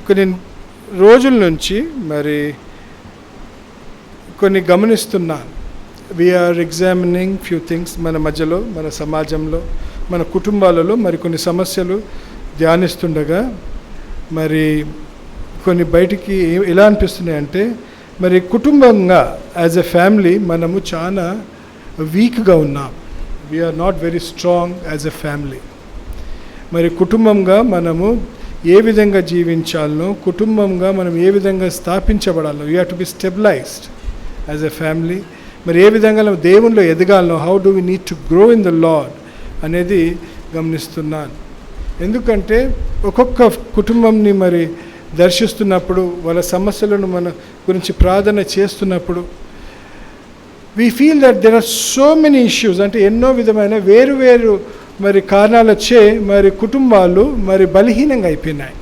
కొన్ని రోజుల నుంచి మరి కొన్ని గమనిస్తున్నాను. We're examining few things. మన మధ్యలో, మన సమాజంలో, మన కుటుంబాలలో మరి కొన్ని సమస్యలు ధ్యానిస్తుండగా మరి కొన్ని బయటికి ఎలా అనిపిస్తున్నాయి అంటే, మరి కుటుంబంగా యాజ్ ఎ ఫ్యామిలీ మనము చాలా వీక్గా ఉన్నాం. We are not very strong as a family. మరి కుటుంబంగా మనము ఏ విధంగా జీవించాలనో, కుటుంబంగా మనం ఏ విధంగా స్థాపించబడాలో, you have to be stabilised as a family. మరి ఏ విధంగా దేవునిలో ఎదగాలనో, how do we need to grow in the Lord అనేది గమనిస్తున్నాను. ఎందుకంటే ఒక్కొక్క కుటుంబంని మరి దర్శిస్తున్నప్పుడు, వాళ్ళ సమస్యలను మన గురించి ప్రార్థన చేస్తున్నప్పుడు, we feel that there are so many issues. అంటే ఎన్నో విధమైన వేరు మరి కారణాలు వచ్చే మరి కుటుంబాలు మరి బలహీనంగా అయిపోయినాయి.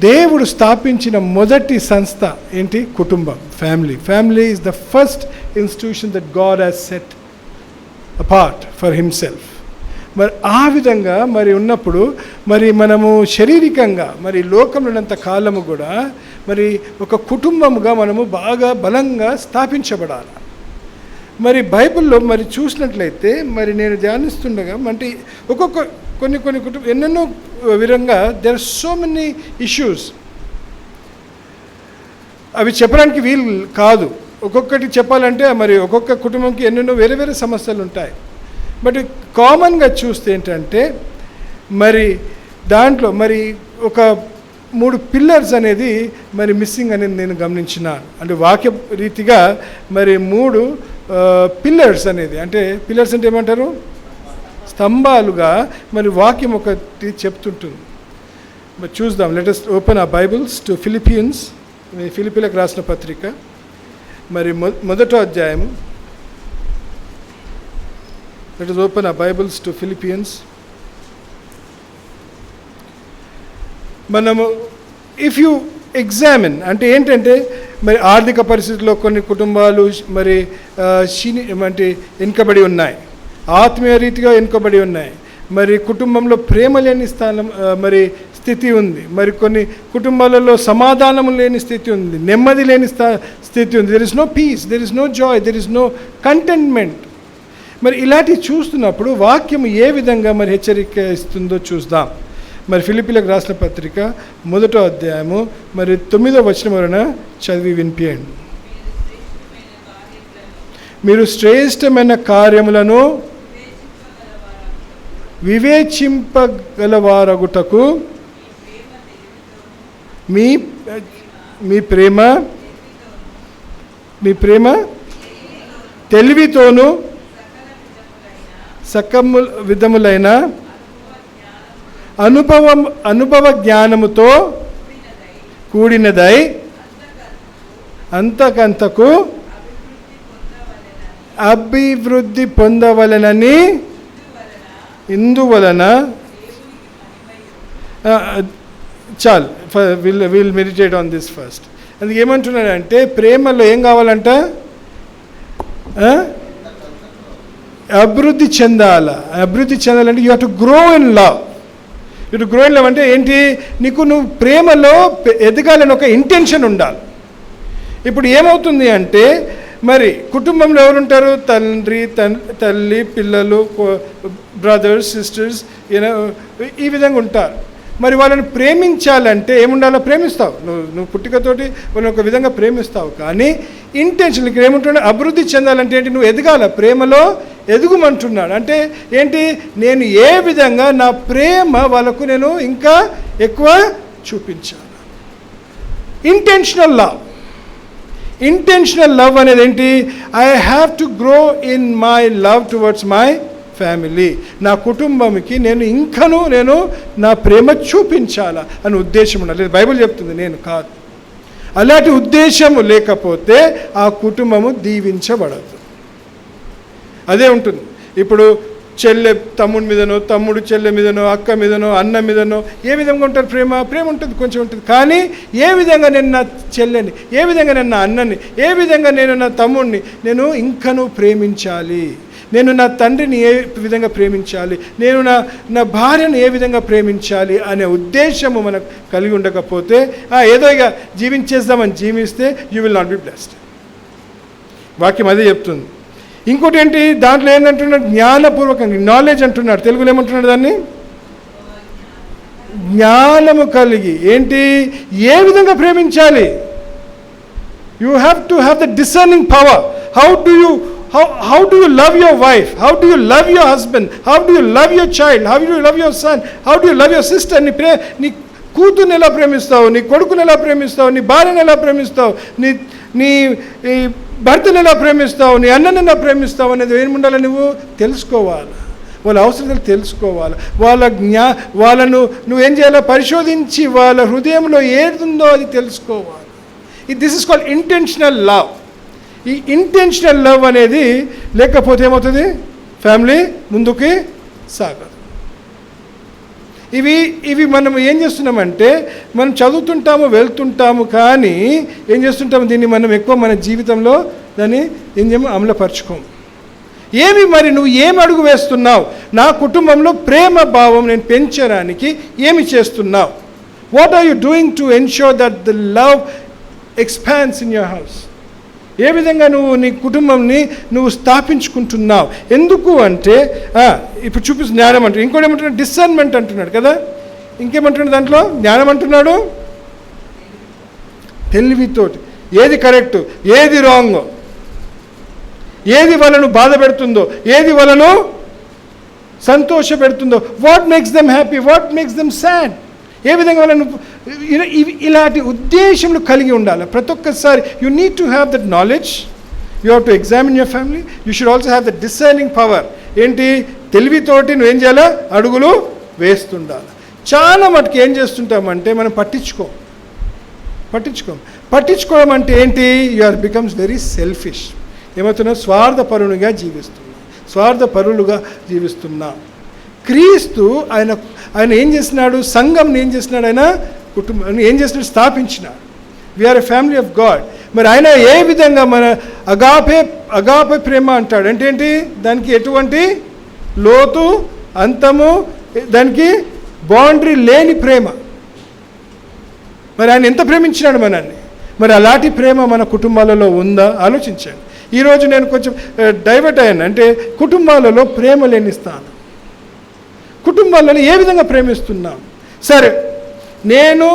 దేవుడు స్థాపించిన మొదటి సంస్థ ఏంటి? కుటుంబం, family. Family is the first institution that God has set apart for himself. మరి ఆ విధంగా మరి ఉన్నప్పుడు మరి మనము శారీరకంగా మరి లోకంలో ఉన్నంత కాలము కూడా మరి ఒక కుటుంబముగా మనము బాగా బలంగా స్థాపించబడాలి. మరి బైబిల్లో మరి చూసినట్లయితే మరి నేను ధ్యానిస్తుండగా అంటే కొన్ని కుటుంబం ఎన్నెన్నో విధంగా there are so many issues. అవి చెప్పడానికి వీలు కాదు. ఒక్కొక్కటి చెప్పాలంటే మరి ఒక్కొక్క కుటుంబంకి ఎన్నెన్నో వేరే సమస్యలు ఉంటాయి. బట్ కామన్గా చూస్తే ఏంటంటే మరి దాంట్లో మరి ఒక 3 పిల్లర్స్ అనేది మరి మిస్సింగ్ అనేది నేను గమనించినాను. అంటే వాక్య రీతిగా మరి 3 పిల్లర్స్ అనేది, అంటే పిల్లర్స్ అంటే ఏమంటారు? స్తంభాలుగా మరి వాక్యం ఒకటి చెప్తుంటుంది. మరి చూద్దాం. లెట్ us ఓపెన్ ఆ బైబిల్స్ టు ఫిలిపియన్స్. ఫిలిప్పీలకు రాసిన పత్రిక మరి మొదటి అధ్యాయము. Let us open our Bibles to Philippians. మనము ఇఫ్ యూ ఎగ్జామిన్ అంటే ఏంటంటే మరి ఆర్థిక పరిస్థితుల్లో కొన్ని కుటుంబాలు మరి అంటే వెనుకబడి ఉన్నాయి, ఆత్మీయ రీతిగా వెనుకబడి ఉన్నాయి. మరి కుటుంబంలో ప్రేమ లేని స్థానం మరి స్థితి ఉంది. మరి కొన్ని కుటుంబాలలో సమాధానం లేని స్థితి ఉంది, నెమ్మది లేని స్థితి ఉంది. There is no peace, there is no joy, there is no contentment. మరి ఇలాంటివి చూస్తున్నప్పుడు వాక్యం ఏ విధంగా మరి హెచ్చరిక ఇస్తుందో చూద్దాం. మరి ఫిలిప్పీలకు రాసిన పత్రిక మొదటి అధ్యాయము మరి 9వ వచనం వలన చదివి వినిపియండి. మీరు శ్రేష్టమైన కార్యములను వివేచింపగలవారగుటకు మీ ప్రేమ తెలివితోనూ సకల విధములైన అనుభవ జ్ఞానముతో కూడినదై అంతకంతకు అభివృద్ధి పొందవలెనని ఇందువలన చాలు. Will meditate on this first. అందుకే ఏమంటున్నాడంటే ప్రేమలో ఏం కావాలంట? అభివృద్ధి చెందాలంటే you have to grow in love. అంటే ఏంటి? నువ్వు ప్రేమలో ఎదగాలని ఒక ఇంటెన్షన్ ఉండాలి. ఇప్పుడు ఏమవుతుంది అంటే మరి కుటుంబంలో ఎవరుంటారు? తల్లి, పిల్లలు, బ్రదర్స్, సిస్టర్స్, ఈ విధంగా ఉంటారు. మరి వాళ్ళని ప్రేమించాలంటే ఏముండాలో? ప్రేమిస్తావు. నువ్వు పుట్టుకతోటి వాళ్ళని ఒక విధంగా ప్రేమిస్తావు. కానీ ఇంటెన్షన్ ఇక్కడ ఏముంటున్నా? అభివృద్ధి చెందాలంటే ఏంటి? నువ్వు ఎదగాల, ప్రేమలో ఎదుగుమంటున్నాడు. అంటే ఏంటి? నేను ఏ విధంగా నా ప్రేమ వాళ్ళకు నేను ఇంకా ఎక్కువ చూపించాను. ఇంటెన్షనల్ లవ్ అనేది ఏంటి? I have to grow in my love towards my family. నా కుటుంబంకి నేను నా ప్రేమ చూపించాలా అని ఉద్దేశం ఉండాలి. బైబిల్ చెప్తుంది, నేను కాదు. అలాంటి ఉద్దేశము లేకపోతే ఆ కుటుంబము దీవించబడదు. అదే ఉంటుంది. ఇప్పుడు చెల్లె తమ్ముడి మీదనో, తమ్ముడు చెల్లె మీదనో, అక్క మీదనో, అన్న మీదనో ఏ విధంగా ఉంటారు? ప్రేమ ఉంటుంది, కొంచెం ఉంటుంది. కానీ ఏ విధంగా నేను నా చెల్లెని, ఏ విధంగా నేను నా అన్నని, ఏ విధంగా నేను నా తమ్ముడిని ఇంకనూ ప్రేమించాలి. నేను నా తండ్రిని ఏ విధంగా ప్రేమించాలి, నేను నా భార్యను ఏ విధంగా ప్రేమించాలి అనే ఉద్దేశము మనకు కలిగి ఉండకపోతే ఏదో ఇక జీవించేద్దామని జీవిస్తే you will not be blessed. వాక్యం అదే చెప్తుంది. ఇంకోటి ఏంటి, దాంట్లో ఏంటంటున్నాడు, జ్ఞానపూర్వకంగా, నాలెడ్జ్ అంటున్నాడు. తెలుగులో ఏమంటున్నాడు దాన్ని? జ్ఞానము కలిగి. ఏంటి, ఏ విధంగా ప్రేమించాలి. You have to have the discerning power. How do you love your wife? How do you love your husband? How do you love your child? How do you love your son? How do you love your sister? నీ కూతుర్ని ఎలా ప్రేమిస్తావు, నీ కొడుకుని ఎలా ప్రేమిస్తావు, నీ భార్యను ఎలా ప్రేమిస్తావు, నీ భర్తను ఎలా ప్రేమిస్తావు, నీ అన్నని ఎలా ప్రేమిస్తావు అనేది ఏముండాలి, నువ్వు తెలుసుకోవాలి. వాళ్ళ అవసరాలు తెలుసుకోవాలి. వాళ్ళను నువ్వేం చేయాలో పరిశోధించి వాళ్ళ హృదయంలో ఏదుందో అది తెలుసుకోవాలి. This is called intentional love. ఈ ఇంటెన్షనల్ లవ్ అనేది లేకపోతే ఏమవుతుంది, ఫ్యామిలీ ముందుకి సాగదు. ఇవి మనం ఏం చేస్తున్నామంటే, మనం చదువుతుంటాము, వెళ్తుంటాము, కానీ ఏం చేస్తుంటాము, దీన్ని మనం ఎక్కువ మన జీవితంలో దాన్ని ఏం చేయము, అమలుపరుచుకోము. మరి నువ్వు ఏమి అడుగు వేస్తున్నావు, నా కుటుంబంలో ప్రేమ భావం నేను పెంచడానికి ఏమి చేస్తున్నావు? What are you doing to ensure that the love expands in your house? ఏ విధంగా నువ్వు నీ కుటుంబంని నువ్వు స్థాపించుకుంటున్నావు? ఎందుకు అంటే ఇప్పుడు చూపిస్తు జ్ఞానం అంటున్నాడు. ఇంకోటి ఏమంటున్నాడు, డిసర్న్మెంట్ అంటున్నాడు కదా. ఇంకేమంటున్నాడు దాంట్లో? జ్ఞానం అంటున్నాడు తెలివితోటి ఏది కరెక్ట్, ఏది రాంగ్, ఏది వాళ్ళను బాధ పెడుతుందో, ఏది వాళ్ళను సంతోష పెడుతుందో, what makes them happy, what makes them sad, ఏ విధంగా వాళ్ళను ఇలాంటి ఉద్దేశంలో కలిగి ఉండాలి. ప్రతి ఒక్కసారి you need to have that knowledge. You have to examine your family. You should also have the discerning power. ఏంటి, తెలివితోటి నువ్వేం చేయాలా, అడుగులు వేస్తుండాలి. చాలా మటుకు ఏం చేస్తుంటామంటే మనం పట్టించుకోవడం అంటే ఏంటి, you are becomes very selfish. ఏమవుతున్నా, స్వార్థపరులుగా జీవిస్తున్నా. క్రీస్తు ఆయన ఏం చేసినాడు, సంఘంని ఏం చేసినాడు, ఆయన కుటుంబాన్ని ఏం చేసినాడు, స్థాపించినాడు. We're a family of God. మరి ఆయన ఏ విధంగా మన అగాపే ప్రేమ అంటాడు అంటే ఏంటి, దానికి ఎటువంటి లోతు అంతము, దానికి బౌండరీ లేని ప్రేమ. మరి ఆయన ఎంత ప్రేమించినాడు మనల్ని. మరి అలాంటి ప్రేమ మన కుటుంబాలలో ఉందా ఆలోచించండి. ఈరోజు నేను కొంచెం డైవర్ట్ అయ్యాను. అంటే కుటుంబాలలో ప్రేమ లేని స్థానం, కుటుంబాలను ఏ విధంగా ప్రేమిస్తున్నాం. సరే, నేను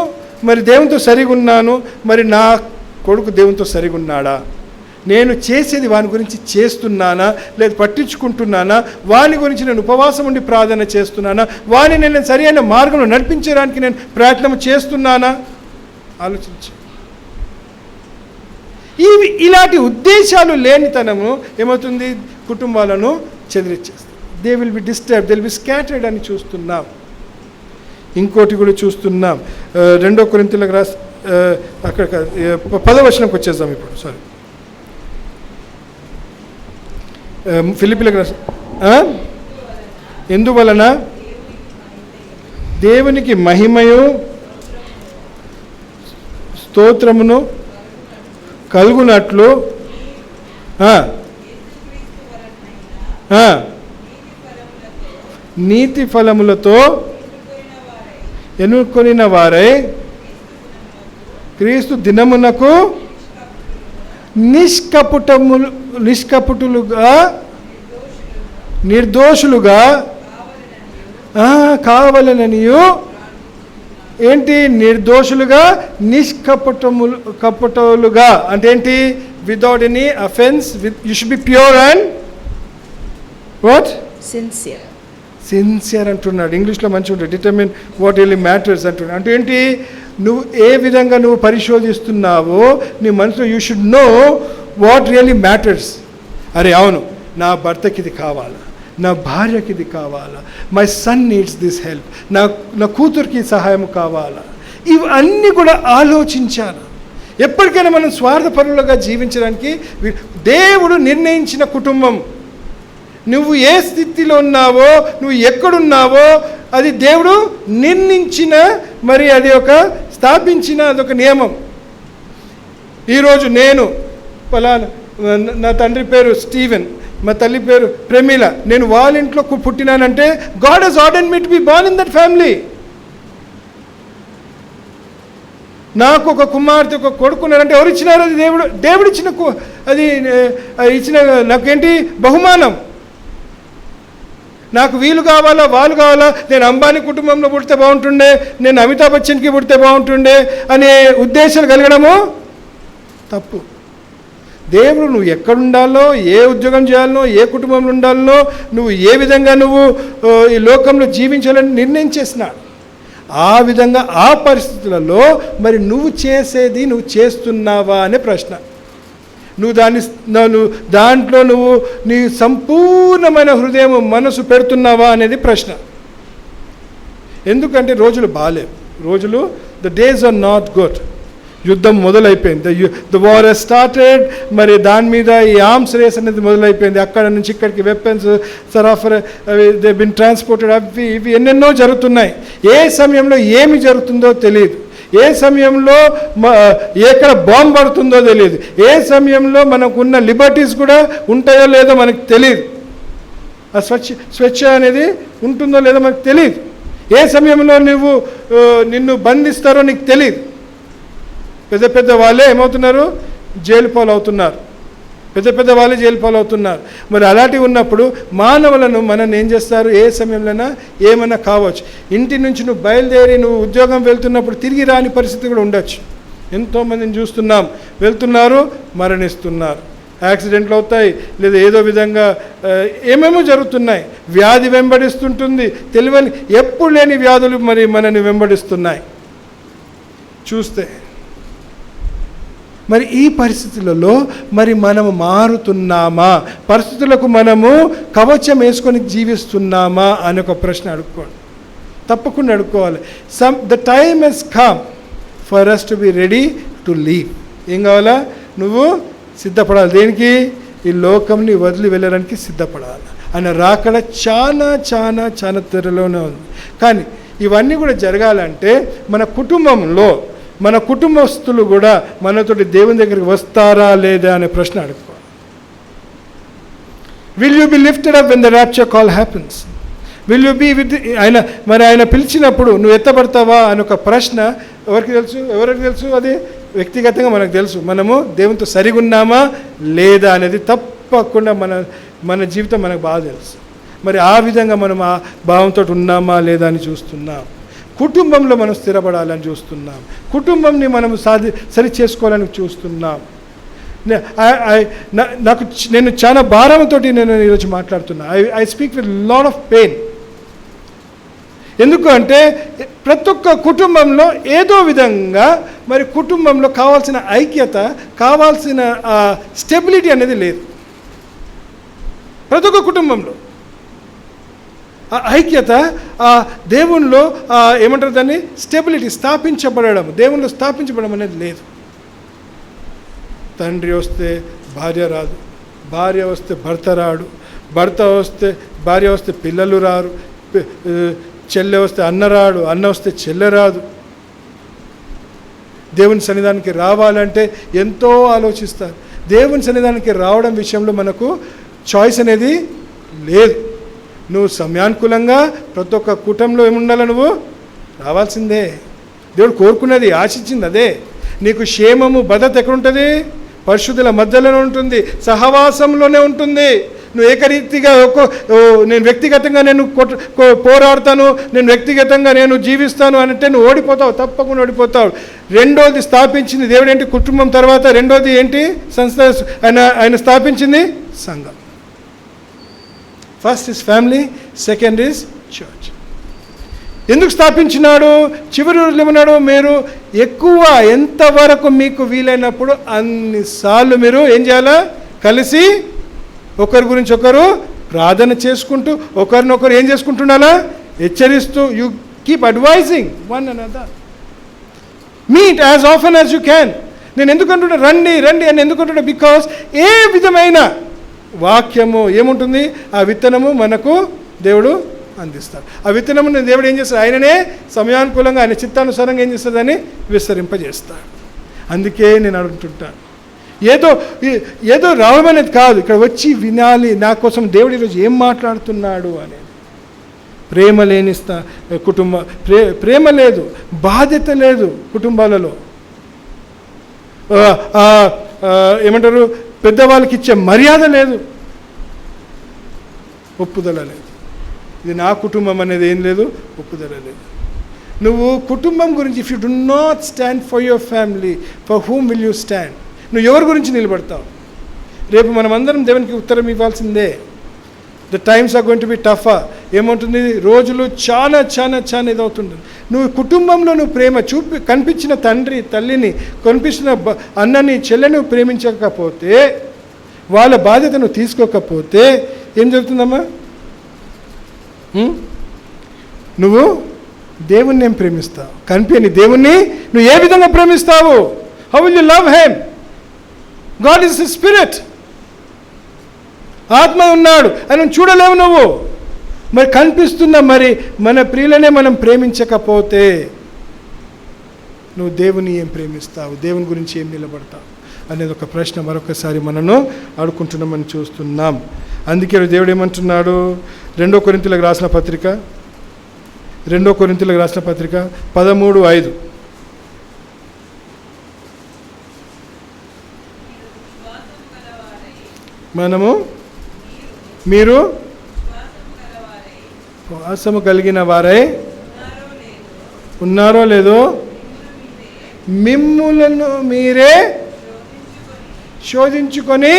మరి దేవునితో సరిగా ఉన్నాను, మరి నా కొడుకు దేవునితో సరిగా ఉన్నాడా, నేను చేసేది వాని గురించి చేస్తున్నానా, లేదు పట్టించుకుంటున్నానా, వాని గురించి నేను ఉపవాసం ఉండి ప్రార్థన చేస్తున్నానా, వాని నేను సరైన మార్గంలో నడిపించడానికి నేను ప్రయత్నం చేస్తున్నానా, ఆలోచించి. ఇలాంటి ఉద్దేశాలు లేనితనము ఏమవుతుంది, కుటుంబాలను చెదిరిచ్చేస్తుంది. They will be disturb, they will be scattered అని చూస్తున్నాం. ఇంకోటి కూడా చూస్తున్నాం. 2 కొరింథీయులకు రాసి అక్కడ 10వ వచనంకి వచ్చేద్దాం ఇప్పుడు. సారీ, ఫిలిప్పీలకు రాసి, ఎందువలన దేవునికి మహిమయు స్తోత్రమును కలుగునట్లు నీతి ఫలములతో ఎన్నుకొనిన వారై క్రీస్తు దినమునకు నిష్కపటులుగా నిర్దోషులుగా కావాలననియు. ఏంటి, నిర్దోషులుగా కపటులుగా అంటే ఏంటి, without any offence, you should be pure and what, sincere అంటున్నాడు. ఇంగ్లీష్లో మంచిగా ఉంటుంది, డిటర్మిన్ వాట్ రియల్లీ మ్యాటర్స్ అంటున్నాడు. అంటే ఏంటి, నువ్వు ఏ విధంగా నువ్వు పరిశోధిస్తున్నావో నీ మనసులో you should know what really matters. అరే అవును, నా భర్తకి ఇది కావాలా, నా భార్యకి ఇది కావాలా, my son needs this help, నా కూతురికి సహాయం కావాలా, ఇవన్నీ కూడా ఆలోచించాలి. ఎప్పటికైనా మనం స్వార్థపరులుగా జీవించడానికి దేవుడు నిర్ణయించిన కుటుంబం, నువ్వు ఏ స్థితిలో ఉన్నావో, నువ్వు ఎక్కడున్నావో అది దేవుడు నిర్ణయించిన, మరి అది ఒక స్థాపించిన అదొక నియమం. ఈరోజు నేను ఫలానా, నా తండ్రి పేరు స్టీవెన్, మా తల్లి పేరు ప్రమీల, నేను వాళ్ళ ఇంట్లో పుట్టినానంటే God has ordered me to be born in that family. నాకు ఒక కుమార్తె ఒక కొడుకున్నారంటే ఎవరు ఇచ్చినారు? అది దేవుడు ఇచ్చిన అది ఇచ్చిన నాకేంటి బహుమానం. నాకు వీలు కావాలా వాళ్ళు కావాలా, నేను అంబానీ కుటుంబంలో పుడితే బాగుంటుండే, నేను అమితాబ్ బచ్చన్కి పుడితే బాగుంటుండే అనే ఉద్దేశాలు కలగడము తప్పు. దేవుడు నువ్వు ఎక్కడుండాలో, ఏ ఉద్యోగం చేయాలనో, ఏ కుటుంబంలో ఉండాలనో, నువ్వు ఏ విధంగా నువ్వు ఈ లోకంలో జీవించాలని నిర్ణయం చేసినాడు. ఆ విధంగా ఆ పరిస్థితులలో మరి నువ్వు చేసేది నువ్వు చేస్తున్నావా అనే ప్రశ్న. నువ్వు దాంట్లో నువ్వు నీ సంపూర్ణమైన హృదయం మనసు పెడుతున్నావా అనేది ప్రశ్న. ఎందుకంటే రోజులు బాలేవు, రోజులు the days are not good. యుద్ధం మొదలైపోయింది, ద వార్ హెస్ స్టార్టెడ్. మరి దాని మీద ఈ ఆర్మ్స్ రేస్ అనేది మొదలైపోయింది. అక్కడ నుంచి ఇక్కడికి వెపన్స్ సరఫరా, దే బిన్ ట్రాన్స్పోర్టెడ్, అవి ఇవి ఎన్నెన్నో జరుగుతున్నాయి. ఏ సమయంలో ఏమి జరుగుతుందో తెలియదు, ఏ సమయంలో ఎక్కడ బాంబు పడుతుందో తెలియదు, ఏ సమయంలో మనకున్న లిబర్టీస్ కూడా ఉంటాయో లేదో మనకు తెలియదు, ఆ స్వేచ్ఛ అనేది ఉంటుందో లేదో మనకు తెలియదు, ఏ సమయంలో నిన్ను బంధిస్తారో నీకు తెలియదు. పెద్ద పెద్ద వాళ్ళే ఏమవుతున్నారు? జైలు పాలవుతున్నారు. పెద్ద వాళ్ళే జైలు పాలవుతున్నారు. మరి అలాంటివి ఉన్నప్పుడు మానవులను మనం ఏం చేస్తారు? ఏ సమయంలోనైనా ఏమైనా కావచ్చు. ఇంటి నుంచి నువ్వు బయలుదేరి నువ్వు ఉద్యోగం వెళ్తున్నప్పుడు తిరిగి రాని పరిస్థితి కూడా ఉండొచ్చు. ఎంతోమందిని చూస్తున్నాం, వెళ్తున్నారు, మరణిస్తున్నారు, యాక్సిడెంట్లు అవుతాయి, లేదా ఏదో విధంగా ఏమేమో జరుగుతున్నాయి. వ్యాధి వెంబడిస్తుంటుంది, తెలియని ఎప్పుడు లేని వ్యాధులు మరి మనని వెంబడిస్తున్నాయి చూస్తే. మరి ఈ పరిస్థితులలో మరి మనము మారుతున్నామా? పరిస్థితులకు మనము కవచం వేసుకొని జీవిస్తున్నామా అని ఒక ప్రశ్న అడుక్కోండి. తప్పకుండా అడుక్కోవాలి. The time has come for us to be ready to leave. ఏం కావాలా? నువ్వు సిద్ధపడాలి. దేనికి? ఈ లోకంని వదిలి వెళ్ళడానికి సిద్ధపడాలి. ఆయన రాకడ చాలా చాలా చాలా త్వరలోనే ఉంది. కానీ ఇవన్నీ కూడా జరగాలంటే మన కుటుంబంలో మన కుటుంబస్తులు కూడా మనతోటి దేవుని దగ్గరికి వస్తారా లేదా అనే ప్రశ్న అడుగుకోవాలి. Will you be lifted up when the rapture call happens? Will you be with ఆయన పిలిచినప్పుడు నువ్వు ఎత్తబడతావా అని ఒక ప్రశ్న ఎవరికి తెలుసు? అది వ్యక్తిగతంగా మనకు తెలుసు. మనము దేవునితో సరిగున్నామా లేదా అనేది తప్పకుండా మన జీవితం మనకు బాగా తెలుసు. మరి ఆ విధంగా మనం ఆ భావంతో ఉన్నామా లేదా అని చూస్తున్నాం. కుటుంబంలో మనం స్థిరపడాలని చూస్తున్నాం. కుటుంబంని మనం సరి చేసుకోవాలని చూస్తున్నాం. నేను చాలా భారంతో నేను ఈరోజు మాట్లాడుతున్నా. I speak with lot of pain. ఎందుకు అంటే ప్రతి ఒక్క కుటుంబంలో ఏదో విధంగా మరి కుటుంబంలో కావాల్సిన ఐక్యత, కావాల్సిన స్టెబిలిటీ అనేది లేదు. ప్రతి ఒక్క కుటుంబంలో ఆ ఐక్యత, ఆ దేవునిలో ఏమంటారు దాన్ని, స్టెబిలిటీ, స్థాపించబడడం, దేవునిలో స్థాపించబడడం అనేది లేదు. తండ్రి వస్తే భార్య రాదు, భార్య వస్తే భర్త రాడు, భర్త వస్తే భార్య వస్తే పిల్లలు రారు, చెల్లె వస్తే అన్న రాడు, అన్న వస్తే చెల్లె రాదు. దేవుని సన్నిధానానికి రావాలంటే ఎంతో ఆలోచిస్తారు. దేవుని సన్నిధానానికి రావడం విషయంలో మనకు చాయిస్ అనేది లేదు. నువ్వు సమయానుకూలంగా ప్రతి ఒక్క కుటుంబంలో ఏముండాలి? నువ్వు రావాల్సిందే. దేవుడు కోరుకున్నది, ఆశించింది అదే. నీకు క్షేమము, భద్రత ఎక్కడుంటుంది? పరిశుద్ధుల మధ్యలోనే ఉంటుంది, సహవాసంలోనే ఉంటుంది. నువ్వు ఏకరీతిగా నేను వ్యక్తిగతంగా నేను పోరాడతాను, నేను వ్యక్తిగతంగా నేను జీవిస్తాను అంటే నువ్వు ఓడిపోతావు, తప్పకుండా ఓడిపోతావు. రెండోది స్థాపించింది దేవుడు ఏంటి? కుటుంబం. తర్వాత రెండోది ఏంటి? సంస్థ. ఆయన స్థాపించింది సంఘం. First is family, second is church. ఎందుకు స్థాపించినాడు? చివరి రోజులు ఏమన్నాడు? మీరు ఎక్కువ ఎంతవరకు మీకు వీలైనప్పుడు అన్నిసార్లు మీరు ఏం చేయాలా? కలిసి ఒకరి గురించి ఒకరు ప్రార్థన చేసుకుంటూ ఒకరినొకరు ఏం చేసుకుంటున్నారా? హెచ్చరిస్తూ. You keep advising one another. Meet as often as you can. నేను ఎందుకంటున్నా రండి రండి అని ఎందుకంటున్నా? బికాస్ ఏ విధమైన వాక్యము ఏముంటుంది? ఆ విత్తనము మనకు దేవుడు అందిస్తాడు. ఆ విత్తనము దేవుడు ఏం చేస్తాడు? ఆయననే సమయానుకూలంగా ఆయన చిత్తానుసారంగా ఏం చేస్తుందని విస్తరింపజేస్తాడు. అందుకే నేను అడుగుతుంటాను, ఏదో రావడం అనేది కాదు, ఇక్కడ వచ్చి వినాలి, నా కోసం దేవుడు ఈరోజు ఏం మాట్లాడుతున్నాడు అనేది. ప్రేమ లేని ప్రేమ లేదు, బాధ్యత లేదు కుటుంబాలలో. ఏమంటారు, పెద్దవాళ్ళకి ఇచ్చే మర్యాద లేదు, ఒప్పుదల లేదు. ఇది నా కుటుంబం అనేది ఏం లేదు, ఒప్పుదల లేదు. నువ్వు కుటుంబం గురించి, if you do not stand for your family, for whom will you stand? నువ్వు ఎవరి గురించి నిలబడతావు? రేపు మనం అందరం దేవునికి ఉత్తరం ఇవ్వాల్సిందే. The times are going to be tougher. ఏమవుతుంది, రోజులు చాలా చాలా చాలా ఇదవుతుంది. నువ్వు కుటుంబంలో నువ్వు ప్రేమ కనిపించిన తండ్రి తల్లిని, కనిపించిన అన్నని చెల్లెని ప్రేమించకపోతే, వాళ్ళ బాధ్యత నువ్వు తీసుకోకపోతే ఏం జరుగుతుందమ్మా? నువ్వు దేవుణ్ణి ఏం ప్రేమిస్తావు? కనిపించని దేవుణ్ణి నువ్వు ఏ విధంగా ప్రేమిస్తావు? How will you love him? God is his spirit. ఆత్మ ఉన్నాడు, ఆయన చూడలేవు నువ్వు. మరి కనిపిస్తున్న మరి మన ప్రియులనే మనం ప్రేమించకపోతే నువ్వు దేవుని ఏం ప్రేమిస్తావు? దేవుని గురించి ఏం నిలబడతావు అనేది ఒక ప్రశ్న మరొకసారి మనను అడుగుకుంటున్నామని చూస్తున్నాం. అందుకే దేవుడు ఏమంటున్నాడు? 2 కొరింథీయులకు రాసిన పత్రిక 13:5. మీరు విశ్వాసము కలిగిన వారై ఉన్నారో లేదో మిమ్ములను మీరే శోధించుకొని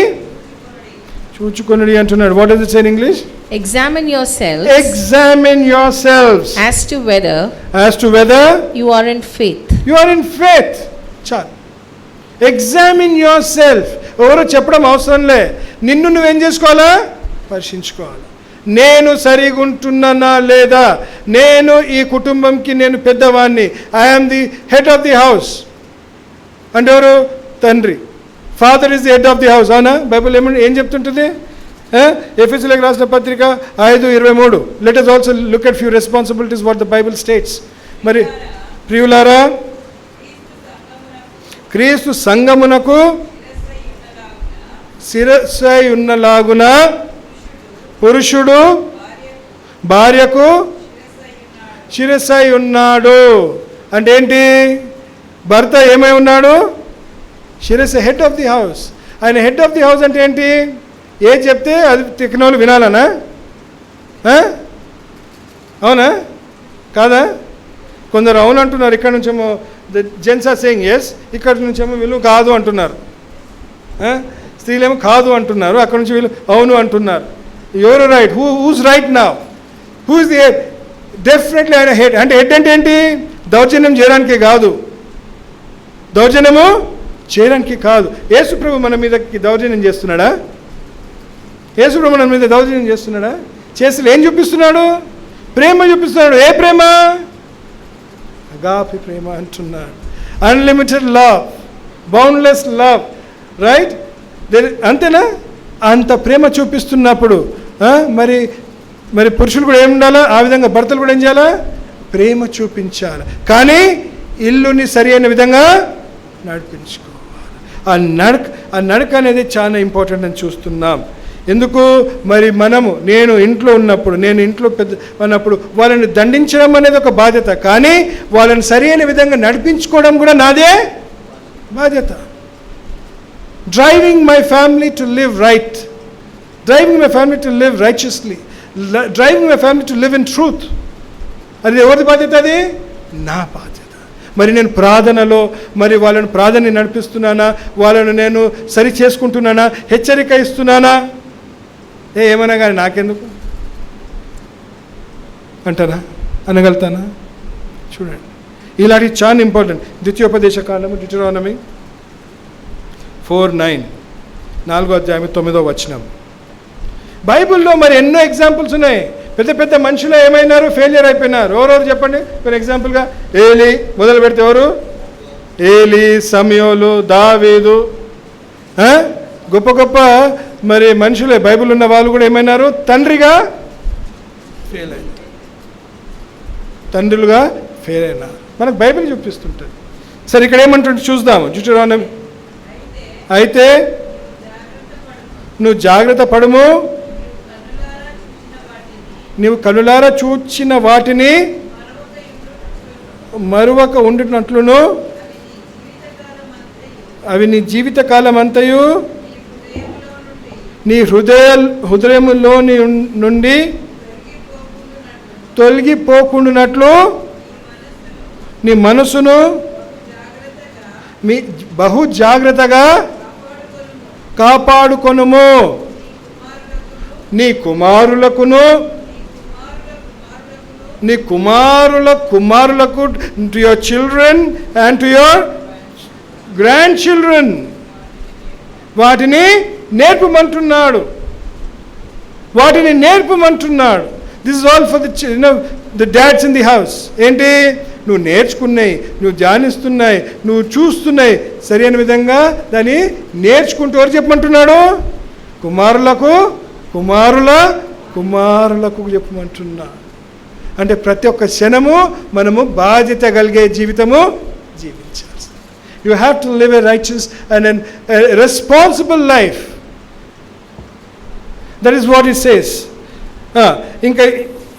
చూచుకొనుడి అంటున్నాడు. What does it say in English? Examine yourselves. Examine yourselves. As to whether you are in faith. You are in faith. చాలు. Examine yourself. ఎవరో చెప్పడం అవసరం లే. నిన్ను నువ్వేం చేసుకోవాలా? పరిశీలించుకోవాలి. నేను సరిగా ఉంటున్నానా లేదా? నేను ఈ కుటుంబంకి నేను పెద్దవాడిని. I'm the head of the house. అంటే ఎవరు? తండ్రి. Father is the head of the house. అవునా? బైబిల్ ఏం చెప్తుంటుంది? ఎఫెసీయులకు రాసిన పత్రిక 5:23. Let us also look at few responsibilities what the Bible states. మరి ప్రియులారా, క్రీస్తు సంఘమునకు శిరస్సై ఉన్నలాగున పురుషుడు భార్యకు శిరస్సై ఉన్నాడు. అంటే ఏంటి? భర్త ఏమై ఉన్నాడు? శిరస్సు, హెడ్ ఆఫ్ ది హౌస్. ఆయన హెడ్ ఆఫ్ ది హౌస్ అంటే ఏంటి? ఏది చెప్తే అది తిక్కినోళ్ళు వినాలనా? అవునా కాదా? కొందరు అవును అంటున్నారు, ఇక్కడ నుంచేమో the gents are saying yes, ఇక్కడ నుంచేమో వీళ్ళు కాదు అంటున్నారు. స్త్రీలేమో కాదు అంటున్నారు, అక్కడ నుంచి వీళ్ళు అవును అంటున్నారు. ఎవరు right? Who's right now? Who is the head? Definitely ఆయన హెడ్. అంటే హెడ్ అంటే ఏంటి? దౌర్జన్యం చేయడానికి కాదు, దౌర్జన్యము చేయడానికి కాదు. యేసుప్రభు మన మీద దౌర్జన్యం చేస్తున్నాడా? యేసుప్రభు మన మీద దౌర్జన్యం చేస్తున్నాడా? చేసి ఏం చూపిస్తున్నాడు? ప్రేమ చూపిస్తున్నాడు. ఏ ప్రేమ? అగాపి ప్రేమ అంటున్నాడు. Unlimited love, boundless love, right? అంతేనా? అంత ప్రేమ చూపిస్తున్నప్పుడు మరి మరి పురుషులు కూడా ఏమి ఉండాలా? ఆ విధంగా భర్తలు కూడా ఏం చేయాలా? ప్రేమ చూపించాలి. కానీ ఇల్లుని సరి అయిన విధంగా నడిపించుకోవాలి. ఆ నడక అనేది చాలా ఇంపార్టెంట్ అని చూస్తున్నాం. ఎందుకు? మరి నేను ఇంట్లో ఉన్నప్పుడు, నేను ఇంట్లో ఉన్నప్పుడు వాళ్ళని దండించడం అనేది ఒక బాధ్యత, కానీ వాళ్ళని సరి అయిన విధంగా నడిపించుకోవడం కూడా నాదే బాధ్యత. Driving my family to live right, driving my family to live righteously, driving my family to live in truth. అది ఎవరి బాధ్యత? అది నా బాధ్యత. మరి నేను ప్రార్థనలో మరి వాళ్ళని ప్రార్థన నడిపిస్తున్నానా? వాళ్ళను నేను సరి చేసుకుంటున్నానా? హెచ్చరిక ఇస్తున్నానా? ఏమన్నా కానీ నాకెందుకు అంటారా? అనగలుగుతానా? చూడండి, ఇలాంటివి చాలా ఇంపార్టెంట్. ద్వితీయోపదేశ కాండము, డ్యూటెరోనమీ 4:9, 4వ అధ్యాయం 9వ వచనం. బైబిల్లో మరి ఎన్నో ఎగ్జాంపుల్స్ ఉన్నాయి. పెద్ద పెద్ద మనుషులు ఏమైనారు? ఫెయిలియర్ అయిపోయినారు. ఎవరెవరు చెప్పండి? ఫర్ ఎగ్జాంపుల్గా ఏలి మొదలు పెడితే ఎవరు? ఏలి, సమయోలు, దావీదు, గొప్ప గొప్ప మరి మనుషులే. బైబిల్ ఉన్న వాళ్ళు కూడా ఏమైనారు? తండ్రిగా ఫెయిల్ అయ్యారు, తండ్రులుగా ఫెయిల్ అయినారు. మనకు బైబిల్ చూపిస్తుంటుంది. సరే, ఇక్కడ ఏమంటుంటే చూద్దాము. డ్యూటెరోనమీ అయితే నువ్వు జాగ్రత్త పడుము, నీవు కనులారా చూచిన వాటిని మరువక ఉండినట్లును అవి నీ జీవితకాలం అంతయు నీ హృదయములో నుండి తొలగిపోకుండానట్లు నీ మనసును బహు జాగ్రత్తగా కాపాడుకొనుము. నీ కుమారులకును నీ కుమారులకు to your children and to your grandchildren వాటిని నేర్పమంటున్నాడు. This is all for the dads in the house. ఏంటి? నువ్వు నేర్చుకున్నాయి, నువ్వు ధ్యానిస్తున్నాయి, నువ్వు చూస్తున్నాయి, సరైన విధంగా దాన్ని నేర్చుకుంటూ ఎవరు చెప్పమంటున్నాడు? కుమారులకు చెప్పమంటున్నాడు. అంటే ప్రతి ఒక్క క్షణము మనము బాధ్యత కలిగే జీవితము జీవించాలి. You have to live a righteous and responsible life. That is what it says.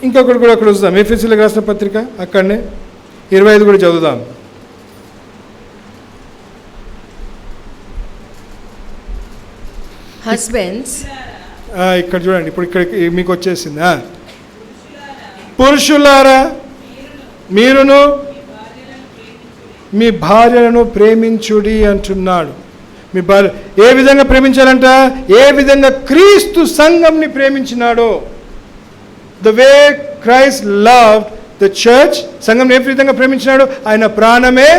ఇంకొకటి కూడా అక్కడ చూద్దాం. ఎఫెసీయులకు రాసిన పత్రిక అక్కడనే 25 కూడా చదువుదాం. హస్బెండ్స్, ఇక్కడ చూడండి, ఇప్పుడు ఇక్కడ మీకు వచ్చేసింది. పురుషులారా మీరును మీ భార్యలను ప్రేమించుడి అంటున్నాడు. మీ భార్య ఏ విధంగా ప్రేమించాలంట? ఏ విధంగా క్రీస్తు సంఘంని ప్రేమించినాడో. The way Christ loved the church, సంఘం ఏ విధంగా ప్రేమించినాడు? ఆయన ప్రాణమే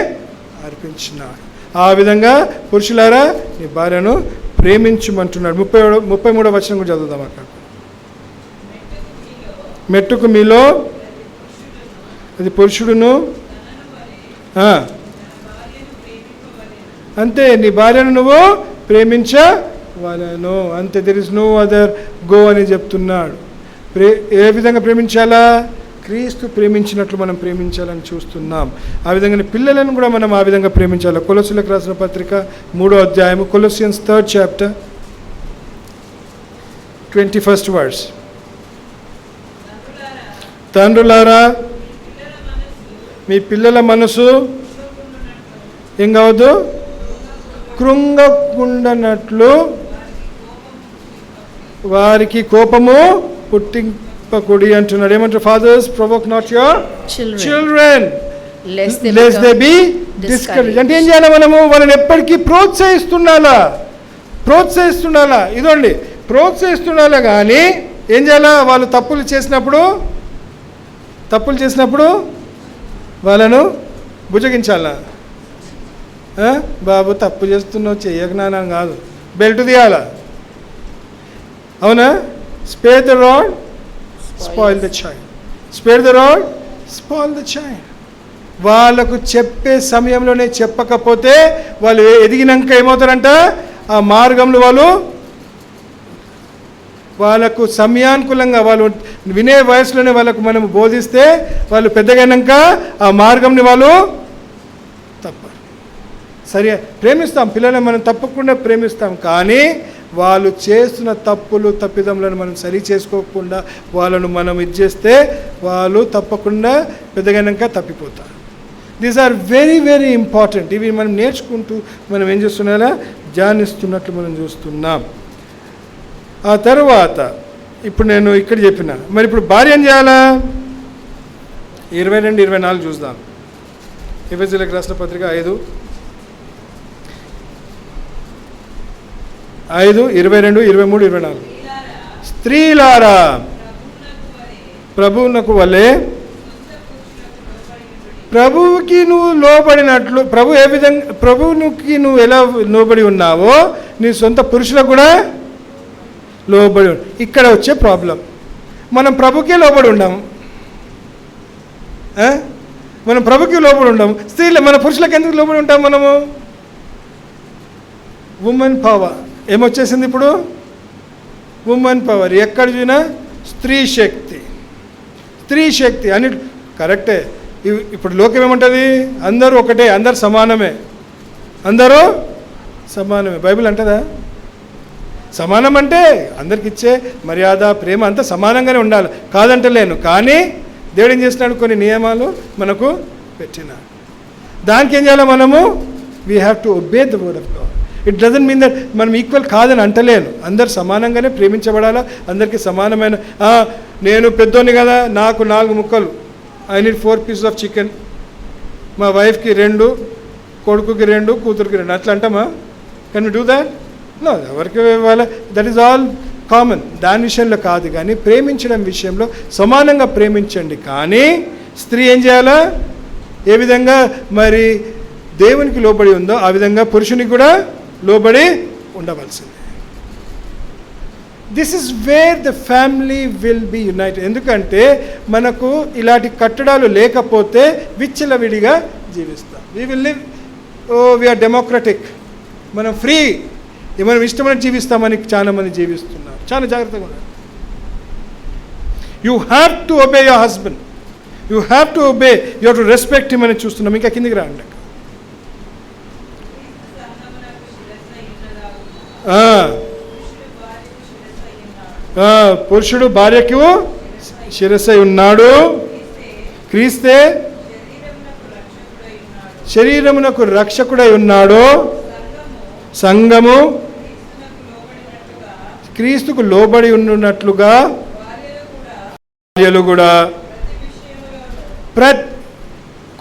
అర్పించినాడు. ఆ విధంగా పురుషులారా నీ భార్యను ప్రేమించమంటున్నాడు. 33వ వచనం కూడా చదువుదాం. అక్కడ మెట్టుకు మీలో అది పురుషుడును అంతే, నీ భార్యను నువ్వు ప్రేమించవలెను అంతే. There is no other go అని చెప్తున్నాడు. ఏ విధంగా ప్రేమించాలా? క్రీస్తు ప్రేమించినట్లు మనం ప్రేమించాలని చూస్తున్నాం. ఆ విధంగా పిల్లలను కూడా మనం ఆ విధంగా ప్రేమించాలి. కొలొస్సీయులకు రాసిన పత్రిక 3వ అధ్యాయము, కొలొస్సియన్స్ 3rd chapter 21st verse. తండ్రులారా మీ పిల్లల మనసు ఏం కావద్దు? కృంగకుండనట్లు వారికి కోపము పుట్టింపకుడి అంటున్నాడు. ఏమంటారు? Fathers provoke not your children lest they be discouraged. అంటే ఏం చేయాలి? మనము వాళ్ళని ఎప్పటికీ ప్రోత్సహిస్తుండాలా. ఇదండి, ప్రోత్సహిస్తుండాలా. కానీ ఏం చేయాలా? వాళ్ళు తప్పులు చేసినప్పుడు వాళ్ళను బుజ్జగించాలా. బాబు తప్పు చేస్తున్నావు, చెయ్యకనానం కాదు, బెల్ట్ తీయాలా. అవునా? Spare the rod spoil the child. వాళ్ళకు చెప్పే సమయంలోనే చెప్పకపోతే వాళ్ళు ఎదిగినాక ఏమవుతారంట? ఆ మార్గంలో వాళ్ళకు సమయానుకూలంగా వాళ్ళు వినే వయసులోనే వాళ్ళకు మనం బోధిస్తే వాళ్ళు పెద్దగైనాక ఆ మార్గంని వాళ్ళు తప్పరు. సరే, ప్రేమిస్తాం పిల్లలను, మనం తప్పకుండా ప్రేమిస్తాం. కానీ వాళ్ళు చేస్తున్న తప్పిదములను మనం సరి చేసుకోకుండా వాళ్ళను మనం చేస్తే వాళ్ళు తప్పకుండా పెద్దగైనాక తప్పిపోతారు. These are very very important. ఇవి మనం నేర్చుకుంటూ మనం ఏం చేస్తున్నారా? ధ్యానిస్తున్నట్లు మనం చూస్తున్నాం. ఆ తర్వాత ఇప్పుడు నేను ఇక్కడ చెప్పిన, మరి ఇప్పుడు భార్య ఏం చేయాలా? 22-24 చూద్దాం. ఎఫెసీయులకు రాసిన పత్రిక 5:22-23-24. స్త్రీలారా ప్రభువునకు వలె ప్రభువుకి నువ్వు లోబడినట్లు, ప్రభువునికి నువ్వు ఎలా లోబడి ఉన్నావో నీ సొంత పురుషులకు కూడా లోబడి. ఇక్కడ వచ్చే ప్రాబ్లం, మనం ప్రభుకే లోబడి ఉండాము. మనం ప్రభుకి లోబడి ఉండాము. స్త్రీలు మన పురుషులకు ఎందుకు లోబడి ఉంటాం? మనము ఉమెన్ పవర్ ఏమొచ్చేసింది ఇప్పుడు? Women power. ఎక్కడ చూసినా స్త్రీ శక్తి అని కరెక్టే. ఇప్పుడు లోకం ఏమంటుంది? అందరూ ఒకటే, అందరు సమానమే, అందరూ సమానమే. బైబిల్ అంటదా? సమానం అంటే అందరికి ఇచ్చే మర్యాద, ప్రేమ అంతా సమానంగానే ఉండాలి, కాదంటలేను. కానీ దేవుడు ఏం చేస్తున్నాడు, కొన్ని నియమాలు మనకు పెట్టినాడు. దానికి ఏం చేయాలి మనము? We have to obey the word of God. It doesn't mean that మనం ఈక్వల్ కాదని అంటలేను. అందరు సమానంగానే ప్రేమించబడాలా, అందరికీ సమానమైన. నేను పెద్దోని కదా, నాకు 4 ముక్కలు, I need 4 pieces of chicken, మా వైఫ్కి 2, కొడుకుకి 2, కూతురికి 2, అట్లా అంటామా? Can we do that? No. ఎవరికి ఇవ్వాలి? That is all common. దాని విషయంలో కాదు, కానీ ప్రేమించడం విషయంలో సమానంగా ప్రేమించండి. కానీ స్త్రీ ఏం చేయాలా? ఏ విధంగా మరి దేవునికి లోబడి ఉందో ఆ విధంగా పురుషునికి కూడా లోబడి ఉండవలసింది. This is where the family will be united. ఎందుకంటే మనకు ఇలాంటి కట్టడాలు లేకపోతే విచ్చలవిడిగా జీవిస్తాం. We will live, we're democratic, మనం ఫ్రీ, మనం ఇష్టమైన జీవిస్తామని చాలామంది జీవిస్తున్నారు. చాలా జాగ్రత్తగా ఉన్నారు. You have to obey your husband, you have to obey, you have to respect him అని చూస్తున్నాం. ఇంకా కిందికి రాండి. పురుషుడు భార్యకు శిరస్సై ఉన్నాడు, క్రీస్తే శరీరమునకు రక్షకుడై ఉన్నాడు. సంఘము క్రీస్తుకు లోబడి ఉన్నట్లుగా భార్యలు కూడా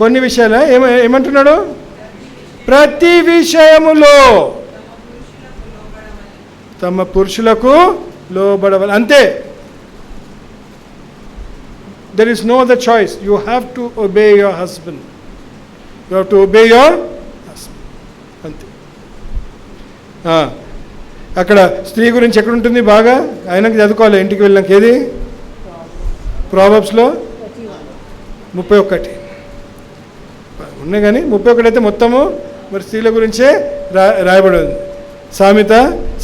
కొన్ని విషయాలు ఏమంటున్నాడు? ప్రతి విషయములో తమ పురుషులకు లోబడవాలి, అంతే. There is no other choice. You have to obey your husband, you have to obey your husband, అంతే. అక్కడ స్త్రీ గురించి ఎక్కడ ఉంటుంది బాగా? ఆయనకి చదువుకోవాలి ఇంటికి వెళ్ళినాక. ఏది? ప్రావర్బ్స్లో 31 ఉన్నాయి, కానీ 31 అయితే మొత్తము మరి స్త్రీల గురించే రాయబడి ఉంది.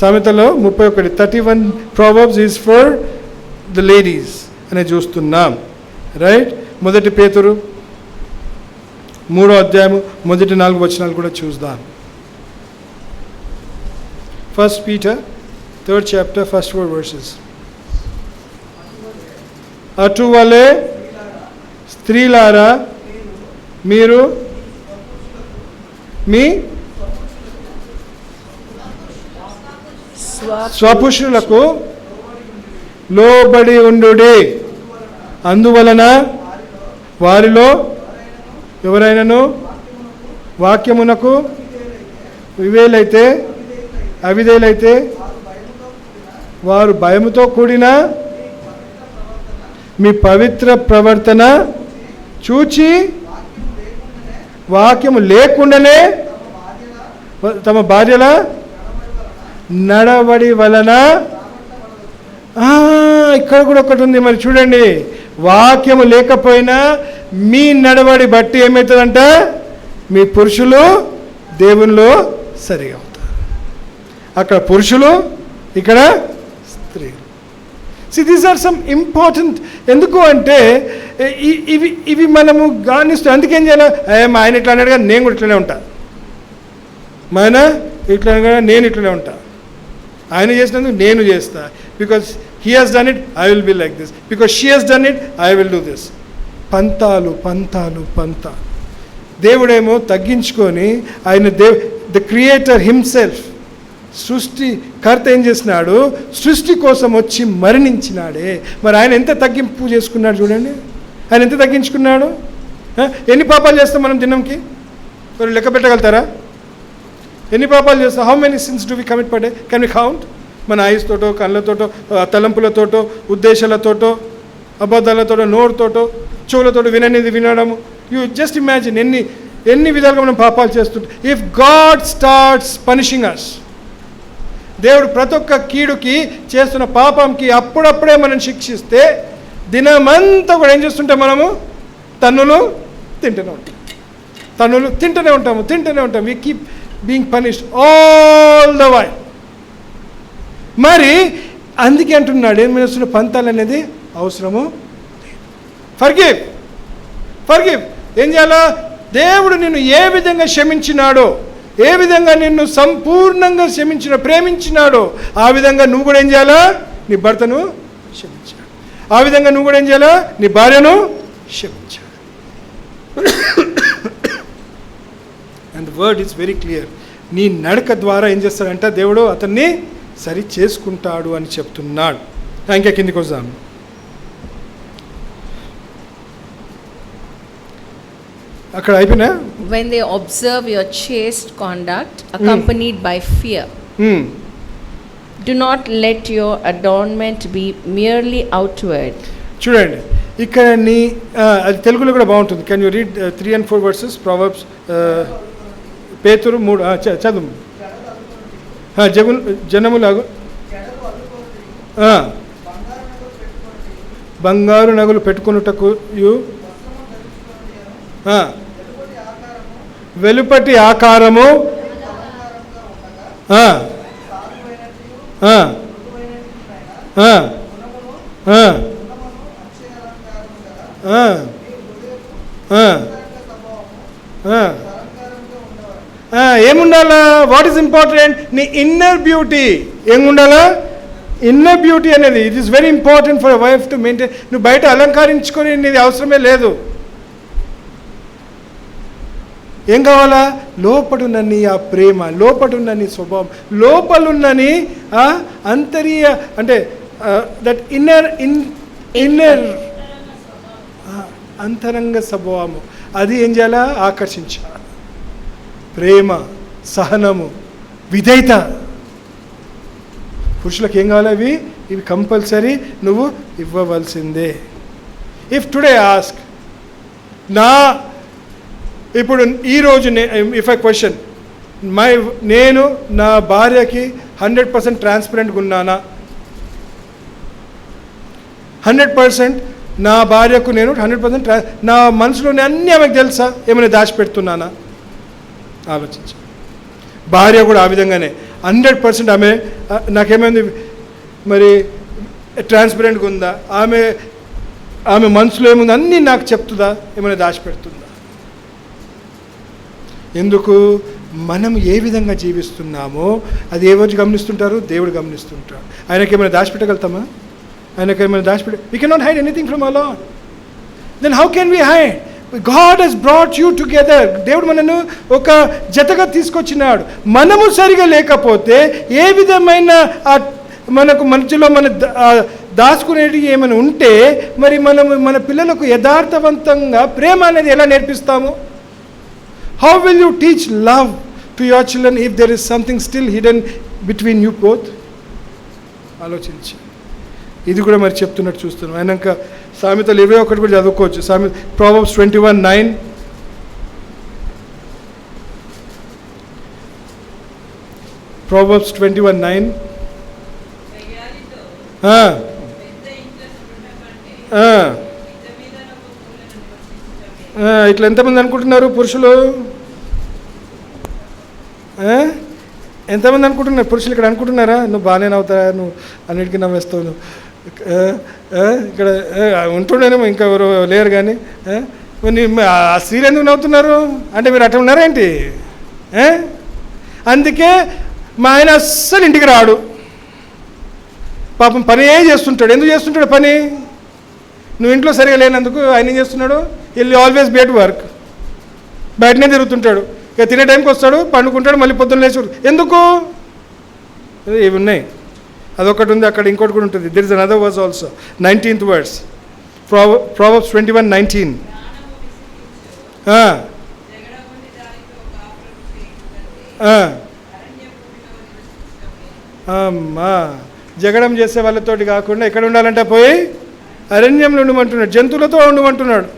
సామెతలో 31, 31 Proverbs is for the ladies అని చూస్తున్నాం. రైట్. 1 పేతురు 3వ అధ్యాయము 1-4 వచనాలు కూడా చూద్దాం. 1 Peter 3rd chapter, first 4 verses. అటువలే స్త్రీలారా మీరు మీ స్వపురుషులకు లోబడి ఉండుడి. అందువలన వారిలో ఎవరైనాను వాక్యమునకు అవిధేయులైతే వారు భయముతో కూడిన మీ పవిత్ర ప్రవర్తన చూచి వాక్యము లేకుండానే తమ భార్యల నడవడి వలన. ఇక్కడ కూడా ఒకటి ఉంది మరి చూడండి. వాక్యము లేకపోయినా మీ నడవడి బట్టి ఏమవుతుందంట? మీ పురుషులు దేవునిలో సరిగా అవుతారు. అక్కడ పురుషులు, ఇక్కడ స్త్రీలు. These are some important. ఎందుకు అంటే ఇవి మనము గమనిస్తాం. అందుకేం చేయాలి? మా ఆయన ఇట్లా అన్నాడు కానీ నేను కూడా ఇట్లనే ఉంటా, మా ఆయన ఇట్లా అన్నాడు నేను ఇట్లనే ఉంటా, ఆయన చేసినందుకు నేను చేస్తా. Because he has done it, I will be like this. Because she has done it, I will do this. పంతాలు. దేవుడేమో తగ్గించుకొని ఆయన ద క్రియేటర్ హిమ్సెల్ఫ్, సృష్టికర్త ఏం చేసినాడు? సృష్టి కోసం వచ్చి మరణించినాడే. మరి ఆయన ఎంత తగ్గింపు చేసుకున్నాడు చూడండి. ఆయన ఎంత తగ్గించుకున్నాడు. ఎన్ని పాపాలు చేస్తాం మనం దినంకి? మరి లెక్క పెట్టగలుగుతారా? ఎన్ని పాపాలు చేస్తాం? How many sins do we commit per day? Can we count? మన ఐస్తోటో, కళ్ళతోటో, తలంపులతోటో, ఉద్దేశాలతోటో, అబద్ధాలతోటో, నోరుతోటో, చెవులతోటో వినడము. యూ జస్ట్ ఇమాజిన్ ఎన్ని విధాలుగా మనం పాపాలు చేస్తుంటాం. ఇఫ్ గాడ్ స్టార్ట్స్ పనిషింగ్ అస్, దేవుడు ప్రతి ఒక్క కీడుకి చేస్తున్న పాపంకి అప్పుడప్పుడే మనం శిక్షిస్తే దినమంతా కూడా ఏం చేస్తుంటాం? మనము తన్నులు తింటూనే ఉంటాము. We keep being punished all the way. మరి అందుకే అంటున్నాడు ఏం చేస్తున్న పంతాలు అనేది అవసరము. ఫర్గివ్. ఏం చేయాలా? దేవుడు నిన్ను ఏ విధంగా క్షమించినాడో, ఏ విధంగా నిన్ను సంపూర్ణంగా ప్రేమించినాడో ఆ విధంగా నువ్వు కూడా ఏం చేయాలా? నీ భర్తను క్షమించాలి. ఆ విధంగా నువ్వు కూడా ఏం చేయాలా? నీ భార్యను క్షమించాలి. And the word is very clear. నీ నడక ద్వారా ఏం చేస్తాడంటే దేవుడు అతన్ని సరి చేసుకుంటాడు అని చెప్తున్నాడు. ఇంకా కిందికి వద్దాం. అక్కడ అయిపోయినా? When they observe your chaste conduct accompanied by fear, do not let your adornment be merely outward. చూడండి ఇక్కడ అది తెలుగులో కూడా బాగుంటుంది. Can you read 3 and 4 verses? Proverbs పేతురు 3 చదువు. జనములాగు బంగారు నగలు పెట్టుకున్నటకు వెలుపటి ఆకారము ఏముండాలా? What is important? నీ ఇన్నర్ బ్యూటీ ఏముండాలా? ఇన్నర్ బ్యూటీ అనేది it is very important for wife to maintain. నువ్వు బయట అలంకరించుకొని నీది అవసరమే లేదు. ఏం కావాలా? లోపడున్న నీ ఆ ప్రేమ, లోపడున్న నీ స్వభావం, లోపలున్న అంతరీయ అంటే దట్ ఇన్నర్ అంతరంగ స్వభావము అది ఏం చేయాలా? ఆకర్షించాలి. ప్రేమ, సహనము, విధేయత. పురుషులకు ఏం కావాలి? ఇవి కంపల్సరీ నువ్వు ఇవ్వవలసిందే. ఇఫ్ టుడే ఆస్క్ ఇప్పుడు ఈరోజు ఇఫ్ ఐ క్వశ్చన్ నేను నా భార్యకి 100% ట్రాన్స్పరెంట్గా ఉన్నానా? 100% నా భార్యకు నేను 100% నా మనసులోని అన్నీ ఆమెకు తెలుసా? ఏమైనా దాచిపెడుతున్నానా? ఆలోచించు. భార్య కూడా ఆ విధంగానే 100% ఆమె నాకేమైంది మరి ట్రాన్స్పరెంట్గా ఉందా? ఆమె మనసులో ఏముంది అన్నీ నాకు చెప్తుందా? ఏమైనా దాచిపెడుతుందా? ఎందుకు? మనం ఏ విధంగా జీవిస్తున్నామో అది ఎవరు గమనిస్తుంటారు? దేవుడు గమనిస్తుంటాడు. ఆయనకి ఏమైనా దాచిపెట్టగలుగుతామా? ఆయనకి ఏమైనా we cannot hide anything from our Lord. Then how can we hide? God has brought you together. దేవుడు మనను ఒక జతగా తీసుకొచ్చినాడు. మనము సరిగా లేకపోతే ఏ విధమైన మనకు మధ్యలో మన దాచుకునేది ఏమైనా ఉంటే మరి మనము మన పిల్లలకు యథార్థవంతంగా ప్రేమ అనేది ఎలా నేర్పిస్తాము? How will you teach love to your children if there is something still hidden between you both? ఆలోచించి ఇది కూడా మరి చెప్తున్నట్టు చూస్తున్నాం. అయినాక సామెతలు 21 కూడా చదువుకోవచ్చు. Proverbs 21:9. Proverbs 21:9. ఇట్లా ఎంతమంది అనుకుంటున్నారు పురుషులు? ఎంతమంది అనుకుంటున్నారు పురుషులు? ఇక్కడ అనుకుంటున్నారా నువ్వు బాగానే నవ్వుతారా, నువ్వు అన్నిటికీ నవ్వేస్తావు, నువ్వు ఇక్కడ ఉంటుండేనేమో ఇంకా ఎవరు లేరు కానీ ఆ స్త్రీలు ఎందుకు నవ్వుతున్నారు అంటే మీరు అట్లా ఉన్నారా ఏంటి? అందుకే మా ఆయన అస్సలు ఇంటికి రాడు, పాపం పని చేస్తుంటాడు. ఎందుకు చేస్తుంటాడు పని? నువ్వు ఇంట్లో సరిగా లేనందుకు ఆయన ఏం చేస్తున్నాడు? వెళ్ళి ఆల్వేస్ బీ అట్ వర్క్, బయటనే తిరుగుతుంటాడు. ఇక తినే టైంకి వస్తాడు, పండుకుంటాడు, మళ్ళీ పొద్దున్న లేచి. ఎందుకు? ఇవి ఉన్నాయి. అదొకటి ఉంది, అక్కడ ఇంకోటి కూడా ఉంటుంది. There is another verse also, 19th verse, Proverbs 21:19. అమ్మా, జగడం చేసే వాళ్ళతోటి కాకుండా ఎక్కడ ఉండాలంటే పోయి అరణ్యంలో ఉండమంటున్నాడు, జంతువులతో ఉండమంటున్నాడు.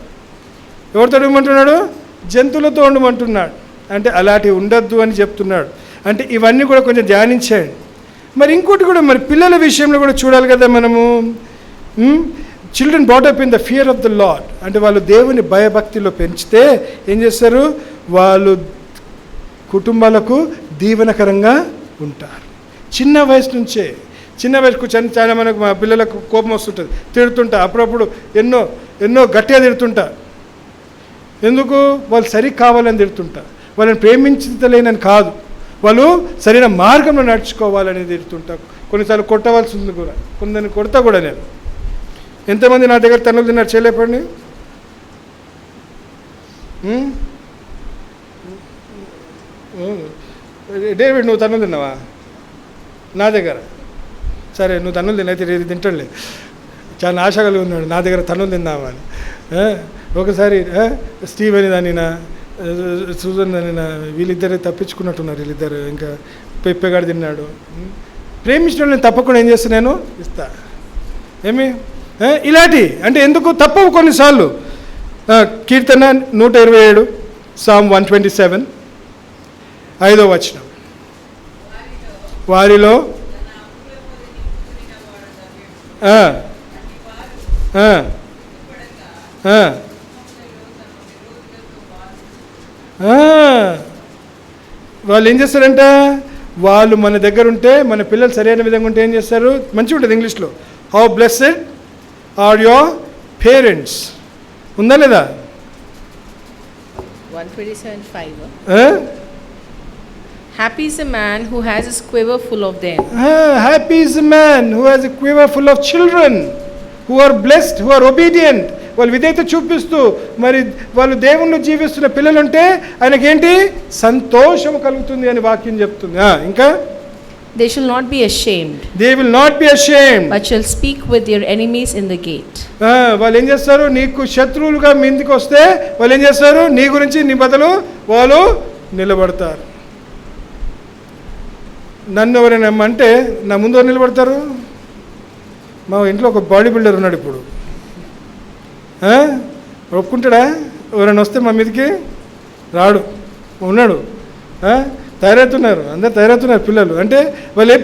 ఎవరితో ఉండమంటున్నాడు? జంతువులతో ఉండమంటున్నాడు. అంటే అలాంటివి ఉండద్దు అని చెప్తున్నాడు. అంటే ఇవన్నీ కూడా కొంచెం ధ్యానించాడు. మరి ఇంకోటి కూడా మరి పిల్లల విషయంలో కూడా చూడాలి కదా మనము. Children brought up in the fear of the lord. అంటే వాళ్ళు దేవుని భయభక్తిలో పెంచితే ఏం చేస్తారు? వాళ్ళు కుటుంబాలకు దీవెనకరంగా ఉంటారు. చిన్న వయసు నుంచే, చిన్న వయసుకు చాలా మనకు మా పిల్లలకు కోపం వస్తుంటుంది, తిడుతుంటా, అప్పుడప్పుడు ఎన్నో గట్టిగా తిడుతుంటా. ఎందుకు? వాళ్ళు సరి కావాలని తిడుతుంటా. వాళ్ళని ప్రేమించలేనని కాదు, వాళ్ళు సరైన మార్గంలో నడుచుకోవాలని తిడుతుంటారు. కొన్నిసార్లు కొట్టవలసింది కూడా, కొందరిని కొడతా కూడా నేను. ఎంతమంది నా దగ్గర తన్నులు తిన్నారు చేయలేపండి. డేవిడ్, నువ్వు తన్నులు తిన్నావా నా దగ్గర? సరే, నువ్వు తన్నులు తినైతే ఇది తింటాడులే, చాలా ఆశ కలిగి ఉన్నాడు నా దగ్గర తన్నులు తిందామని. ఒకసారి స్టీవ్ అని దానినా, సూజన్ దానినా, వీళ్ళిద్దరే తప్పించుకున్నట్టున్నారు వీళ్ళిద్దరు. ఇంకా పెప్పగాడు తిన్నాడు. ప్రేమించిన నేను తప్పకుండా ఏం చేస్తాను, నేను ఇస్తా. ఏమి ఇలాంటి అంటే ఎందుకు తప్పవు కొన్నిసార్లు. కీర్తన 127, Psalm 127, 5వ వచనం. వారిలో వాళ్ళు ఏం చేస్తారంట, వాళ్ళు మన దగ్గర ఉంటే, మన పిల్లలు సరైన విధంగా ఉంటే ఏం చేస్తారు, మంచిగా ఉంటుంది ఇంగ్లీష్లో, how blessed are your parents. ఉందా లేదా? 127:5. Happy is a man who has his quiver full of them. Happy is a man who has a quiver full of children who are blessed, who are obedient. వాళ్ళు విధేయత చూపిస్తూ మరి వాళ్ళు దేవుణ్ణి జీవిస్తున్న పిల్లలుంటే ఆయనకేంటి, సంతోషం కలుగుతుంది అని వాక్యం చెప్తుంది. ఇంకా They shall not be ashamed. They will not be ashamed. But shall speak with their enemies in the gate. వాళ్ళు ఏం చేస్తారు, నీకు శత్రువులుగా మీదికి వస్తే వాళ్ళు ఏం చేస్తారు, నీ గురించి నీ బదులు వాళ్ళు నిలబడతారు. నన్ను ఎవరైనా అంటే నా ముందు ఎవరు నిలబడతారు? మా ఇంట్లో ఒక బాడీ బిల్డర్ ఉన్నాడు ఇప్పుడు. ఒప్పుకుంటాడా? ఎవరైనా వస్తే మా మీదకి రాడు, ఉన్నాడు. తయారవుతున్నారు, అందరు తయారవుతున్నారు పిల్లలు. అంటే వాళ్ళు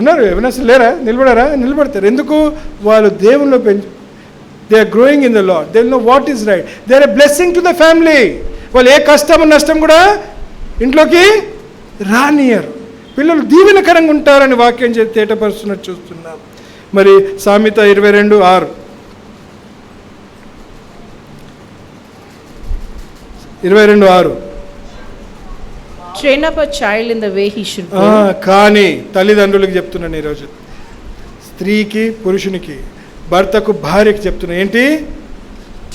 ఉన్నారు, ఎవరైనా లేరా, నిలబడారా? నిలబడతారు. ఎందుకు? వాళ్ళు దేవుల్లో they are growing in the Lord. They will know what is right. They are a blessing to the family. వాళ్ళు ఏ కష్టం నష్టం కూడా ఇంట్లోకి రానియరు. పిల్లలు దీవెనకరంగా ఉంటారని వాక్యం చేసి తేటపరుస్తున్నట్టు చూస్తున్నాం. మరి సామెత 22:6, 22:6. Train up a child in the way he should go. కానీ తల్లిదండ్రులకు చెప్తున్నాను ఈరోజు, స్త్రీకి పురుషునికి, భర్తకు భార్యకి చెప్తున్నా ఏంటి?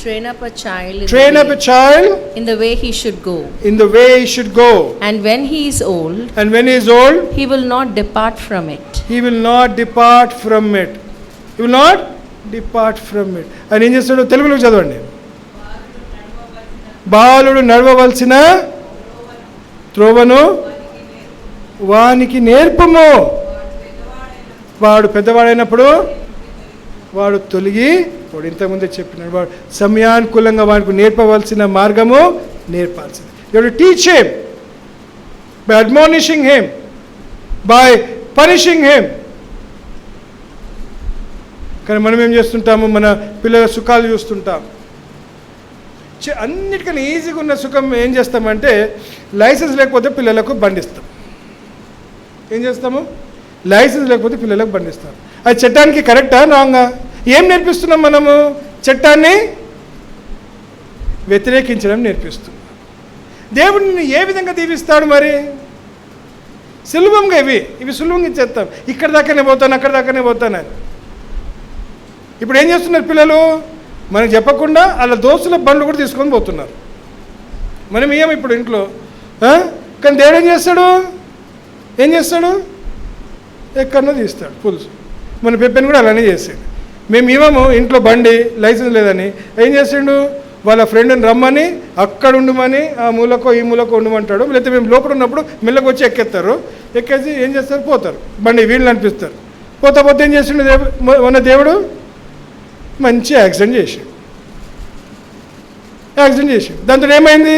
Train up a child in the way he should go. In the way he should go. And when he is old, he will not depart from it. He will not depart from it. He will not depart from it. అని ఏం చేస్తాడు? తెలుగులో చదవండి. బాలుడు నడవవలసిన త్రోవను వానికి నేర్పము. వాడు పెద్దవాడైనప్పుడు వాడు తొలగి, వాడు ఇంతకుముందే చెప్పినాడు, వాడు సమయానుకూలంగా వాడికి నేర్పవలసిన మార్గము నేర్పాల్సింది. You have to teach him by admonishing him, by punishing him. కానీ మనం ఏం చేస్తుంటాము, మన పిల్లల సుఖాలు చూస్తుంటాం. అన్నిటికన్నా ఈజీగా ఉన్న సుఖం ఏం చేస్తామంటే, లైసెన్స్ లేకపోతే పిల్లలకు బండిస్తాం. ఏం చేస్తాము? లైసెన్స్ లేకపోతే పిల్లలకు బండిస్తాం. అది చట్టానికి కరెక్టా రాంగా? ఏం నేర్పిస్తున్నాం మనము? చట్టాన్ని వ్యతిరేకించడం నేర్పిస్తున్నాం. దేవుడిని ఏ విధంగా దీవిస్తాడు మరి? సులభంగా ఇవి సులభంగా ఇచ్చేస్తాం. ఇక్కడ దాకానే పోతాను, అక్కడ దాకానే పోతానని. ఇప్పుడు ఏం చేస్తున్నారు పిల్లలు? మనకు చెప్పకుండా వాళ్ళ దోస్తుల బండ్లు కూడా తీసుకొని పోతున్నారు. మనం ఏం ఇప్పుడు ఇంట్లో, కానీ దేవుడు ఏం చేస్తాడు? ఎక్కడో తీస్తాడు పులుసు. మన పెప్పని కూడా అలానే చేసాడు. మేము ఇవ్వము ఇంట్లో బండి, లైసెన్స్ లేదని. ఏం చేసిండు? వాళ్ళ ఫ్రెండ్ని రమ్మని అక్కడ ఉండమని, ఆ మూలకో ఈ మూలకో ఉండమంటాడు. లేకపోతే మేము లోపల ఉన్నప్పుడు మెల్లగా వచ్చి ఎక్కేస్తారు. ఎక్కేసి ఏం చేస్తారు? పోతారు. బండి వీళ్ళని అనిపిస్తారు. పోతే ఏం చేసిండు మన దేవుడు? మంచి యాక్సిడెంట్ చేసాడు. దాంతో ఏమైంది?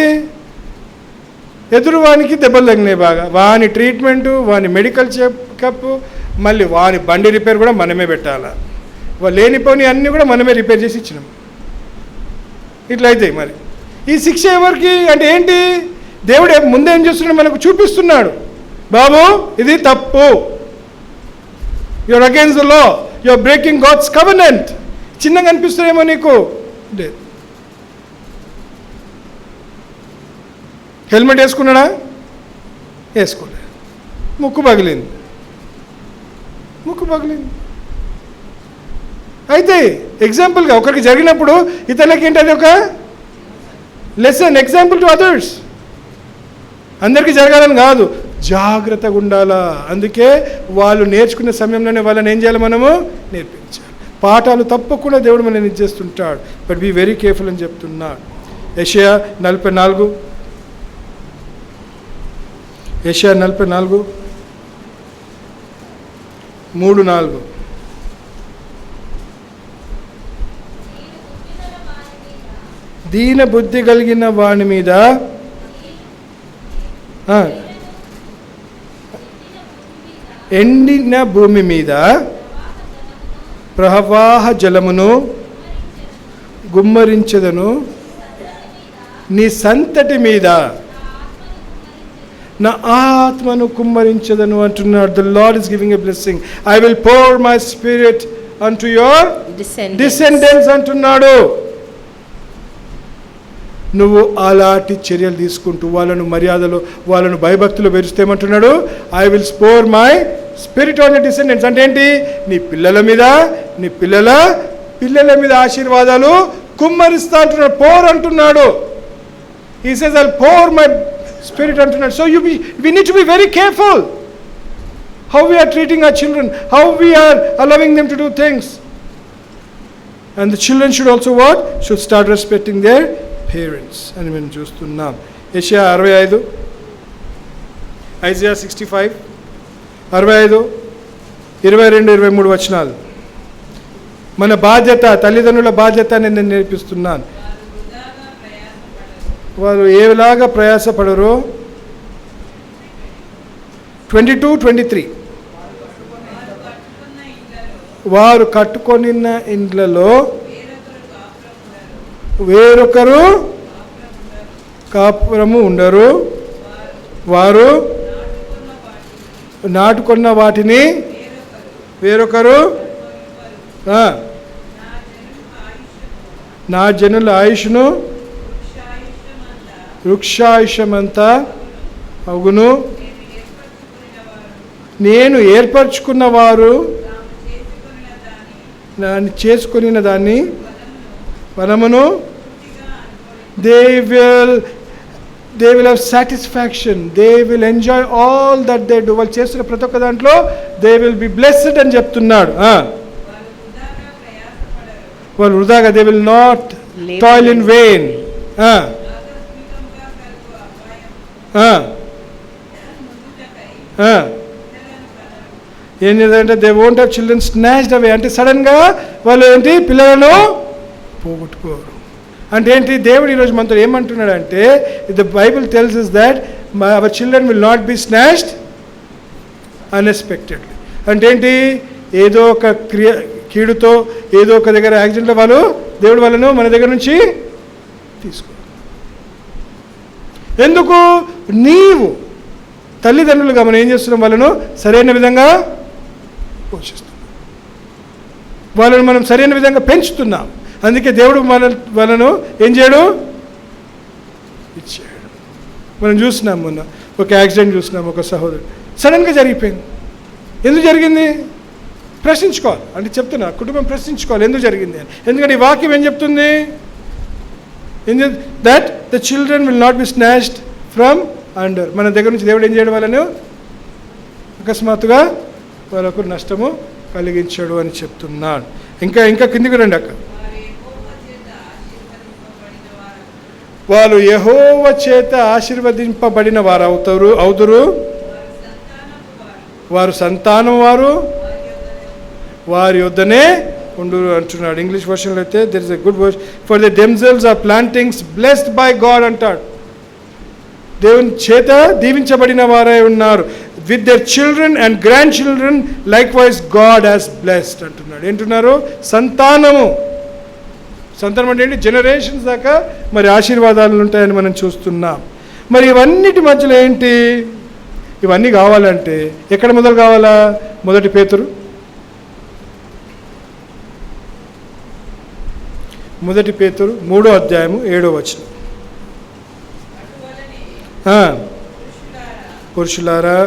ఎదురు వానికి దెబ్బలు తగినాయి బాగా. వాని ట్రీట్మెంటు, వాని మెడికల్ చెకప్, మళ్ళీ వాని బండి రిపేర్ కూడా మనమే పెట్టాలా. లేనిపోని అన్నీ కూడా మనమే రిపేర్ చేసి ఇచ్చినాం. ఇట్లా అయితే మరి ఈ శిక్ష ఎవరికి అంటే ఏంటి? దేవుడు ముందే ఏం చేస్తున్నాడు? మనకు చూపిస్తున్నాడు, బాబు ఇది తప్పు, your against the law, your breaking God's covenant. చిన్నగా అనిపిస్తుందేమో నీకు, లేదు. హెల్మెట్ వేసుకున్నాడా? వేసుకోలేదు. ముక్కు పగిలింది. అయితే ఎగ్జాంపుల్గా ఒకరికి జరిగినప్పుడు ఇతరులకి ఏంటది ఒక లెసన్, ఎగ్జాంపుల్ టు అదర్స్. అందరికీ జరగాలని కాదు, జాగ్రత్తగా ఉండాలా. అందుకే వాళ్ళు నేర్చుకునే సమయంలోనే వాళ్ళని ఏం చేయాలి? మనము నేర్పించాలి. పాఠాలు తప్పకుండా దేవుడు మనల్ని ఇచ్చేస్తుంటాడు. బట్ బీ వెరీ కేర్ఫుల్ అని చెప్తున్నాడు. యెషయా 44 3:4. దీన బుద్ధి కలిగిన వాని మీద, ఎండిన భూమి మీద ప్రవాహ జలమును గుమ్మరించదను, నీ సంతటి మీద నా ఆత్మను కుమ్మరించదను అంటున్నాడు. The lord is giving a blessing. I will pour my spirit unto your descendants అంటున్నాడు. నువ్వు అలాంటి చర్యలు తీసుకుంటూ వాళ్ళను మర్యాదలో, వాళ్ళను భయభక్తులు పెంచుతే ఏమంటున్నాడు? I will pour my spirit on your descendants. అంటే ఏంటి? నీ పిల్లల మీద, నీ పిల్లల మీద ఆశీర్వాదాలు కుమ్మరిస్తా అంటున్నాడు. పోర్ అంటున్నాడు. He says I'll pour my spirit అంటున్నాడు. So we need to be very careful how we are treating our children, how we are allowing them to do things. And the children should also what? Should start respecting their parents. అని మనం చూస్తున్నాం. యెషయా 65, Isaiah 65, 65, 22, 23 వచనాలు. మన బాధ్యత, తల్లిదండ్రుల బాధ్యత నేను నేర్పిస్తున్నాను. వారు ఏలాగా ప్రయాసపడరో. 22, 23. వారు కట్టుకొనిన ఇండ్లలో వేరొకరు కాపురము ఉండరు. వారు నాటుకున్న వాటిని వేరొకరు, నా జనుల ఆయుష్ను వృక్షాయుషమంతా అగును. నేను ఏర్పరచుకున్న వారు చేసుకుని దాన్ని వనమును they will have satisfaction, they will enjoy all that they do. వాళ్ళు చేస్తున్న ప్రతి ఒక్క దాంట్లో they will be blessed అని చెప్తున్నాడు. వాళ్ళు వృధాగా, they will not toil in vain. ఏం చేద్దంటే they won't have children snatched away. అంటే సడన్గా వాళ్ళు ఏంటి? పిల్లలను పోగొట్టుకోరు. అంటే ఏంటి? దేవుడు ఈరోజు మనతో ఏమంటున్నాడు అంటే, the Bible tells us that our children will not be snatched unexpectedly. అంటే ఏంటి? ఏదో ఒక కీడుతో, ఏదో ఒక దగ్గర యాక్సిడెంట్లో దేవుడు వాళ్ళను మన దగ్గర నుంచి తీసుకో. ఎందుకు? నీవు తల్లిదండ్రులుగా మనం ఏం చేస్తున్నాం? వాళ్ళను సరైన విధంగా పోషిస్తున్నాం, వాళ్ళను మనం సరైన విధంగా పెంచుతున్నాం. అందుకే దేవుడు వాళ్ళను ఏం చేయడు? ఇచ్చాడు. మనం చూసినాం, మొన్న ఒక యాక్సిడెంట్ చూసినాం. ఒక సహోదరుడు సడన్గా జరిగిపోయింది. ఎందుకు జరిగింది? ప్రశ్నించుకోవాలి. అంటే చెప్తున్నా, కుటుంబం ప్రశ్నించుకోవాలి ఎందుకు జరిగింది అని. ఎందుకంటే ఈ వాక్యం ఏం చెప్తుంది? That the children will not be snatched from under. మన దగ్గర నుంచి దేవుడు ఏం చేయడం వాళ్ళను అకస్మాత్తుగా వాళ్ళకు నష్టము కలిగించాడు అని చెప్తున్నాడు. ఇంకా కిందికి రండి అక్క. వాళ్ళు యెహోవా చేత ఆశీర్వదింపబడిన వారు అవుదురు. వారు సంతానం వారి యొద్దనే ఉండురు అంటున్నాడు. ఇంగ్లీష్ వర్షన్లో అయితే there is a good word, for the themselves are plantings blessed by God అంటాడు. దేవుని చేత దీవించబడిన వారై ఉన్నారు. With their children and grandchildren likewise God has blessed అంటున్నాడు. ఏంటున్నారు? సంతానం అంటే ఏంటి? జనరేషన్స్ దాకా మరి ఆశీర్వాదాలు ఉంటాయని మనం చూస్తున్నాం. మరి ఇవన్నిటి మధ్యలో ఏంటి? ఇవన్నీ కావాలంటే ఎక్కడ మొదలు కావాలా? 1 పేతురు 3వ అధ్యాయము 7వ వచనం. పురుషులారా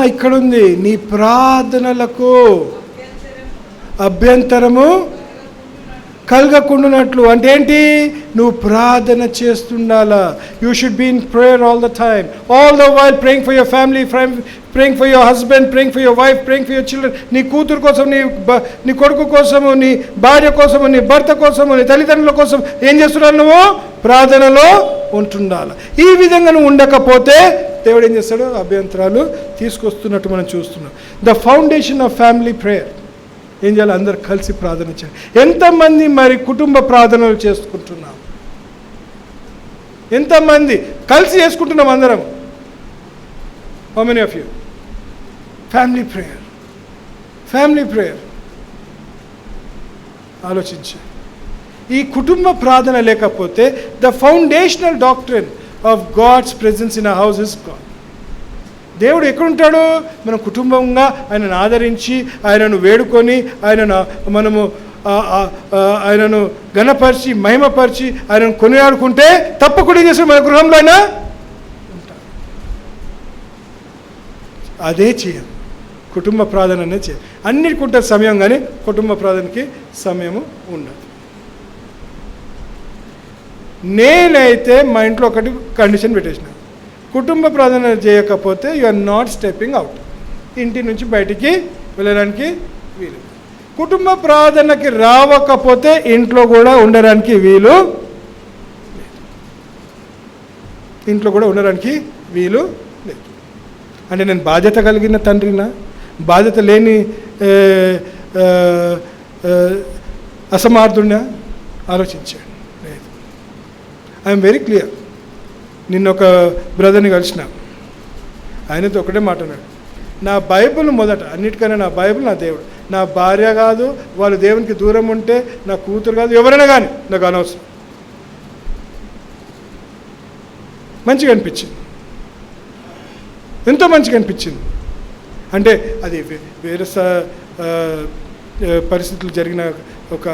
ఇక్కడ ఉంది, నీ ప్రార్థనలకు అభ్యంతరము కలగకుండానట్లు. అంటే ఏంటి? నువ్వు ప్రార్థన చేస్తుండాలా. You should be in prayer all the time, all the while praying for your family, praying for your husband, praying for your wife, praying for your children. నీ కూతురు కోసం, నీ కొడుకు కోసము, నీ భార్య కోసము, నీ భర్త కోసము, నీ తల్లిదండ్రుల కోసం ఏం చేస్తున్నావు? నువ్వు ప్రార్థనలో ఉంటుండాలి. ఈ విధంగా నువ్వు ఉండకపోతే దేవుడు ఏం చేస్తాడు? అభ్యంతరాలు తీసుకొస్తున్నట్టు మనం చూస్తున్నాం. The foundation of family prayer. ఏం చేయాలి? అందరు కలిసి ప్రార్థన చేయాలి. ఎంతమంది మరి కుటుంబ ప్రార్థనలు చేసుకుంటున్నాం? ఎంతమంది కలిసి చేసుకుంటున్నాం అందరం? How many of you? Family prayer, family prayer. ఆలోచించి ఈ కుటుంబ ప్రార్థన లేకపోతే the foundational doctrine of God's presence in a house is gone. దేవుడు ఎక్కడుంటాడు? మనం కుటుంబంగా ఆయనను ఆదరించి, ఆయనను వేడుకొని, ఆయనను ఘనపరిచి, మహిమపరిచి, ఆయనను కొనియాడుకుంటే తప్పకుండా ఏం చేస్తాడు? మన గృహంలో అయినా ఉంటాడు. అదే చేయాలి, కుటుంబ ప్రార్థననే చేయాలి. అన్నిటికుంటే సమయం, కానీ కుటుంబ ప్రార్థనకి సమయము ఉండదు. నేనైతే మా ఇంట్లో ఒకటి కండిషన్ పెట్టేసిన, కుటుంబ ప్రార్థన చేయకపోతే you are not stepping out. ఇంటి నుంచి బయటికి వెళ్ళడానికి వీలు. కుటుంబ ప్రార్థనకి రావకపోతే ఇంట్లో కూడా ఉండడానికి వీలు, ఇంట్లో కూడా ఉండడానికి వీలు లేదు. అంటే నేను బాధ్యత కలిగిన తండ్రినా, బాధ్యత లేని అసమర్థుడినా? ఆలోచించాడు. లేదు. I'm very clear. నిన్న ఒక బ్రదర్ని కలిసిన, ఆయనతో ఒకటే మాట అన్నాడు, నా బైబిల్ మొదట, అన్నిటికన్నా నా బైబిల్ నా దేవుడు. నా భార్య కాదు, వాళ్ళు దేవునికి దూరం ఉంటే, నా కూతురు కాదు, ఎవరైనా కానీ నాకు అనవసరం. మంచిగా అనిపించింది, ఎంతో మంచిగా అనిపించింది. అంటే అది వేరే పరిస్థితులు జరిగిన ఒక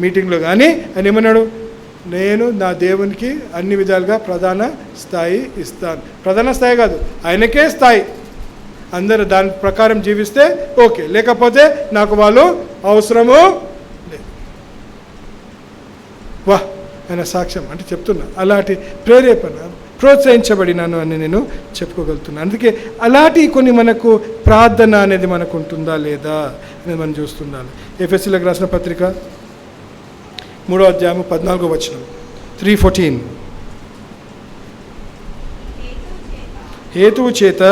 మీటింగ్లో కానీ ఆయన ఏమన్నాడు? నేను నా దేవునికి అన్ని విధాలుగా ప్రధాన స్థాయి ఇస్తాను. ప్రధాన స్థాయి కాదు, ఆయనకే స్థాయి. అందరూ దాని ప్రకారం జీవిస్తే ఓకే, లేకపోతే నాకు వాళ్ళు అవసరము లేదు. వా, ఆయన సాక్ష్యం అంటే చెప్తున్నా, అలాంటి ప్రేరేపణ ప్రోత్సహించబడినాను అని నేను చెప్పుకోగలుగుతున్నాను. అందుకే అలాంటి కొన్ని మనకు ప్రార్థన అనేది మనకు ఉంటుందా లేదా అనేది మనం చూస్తుండాలి. ఎఫెసీలకు రాసిన పత్రిక 3వ అధ్యాయము 14వ వచనం, 3:14. హేతువు చేత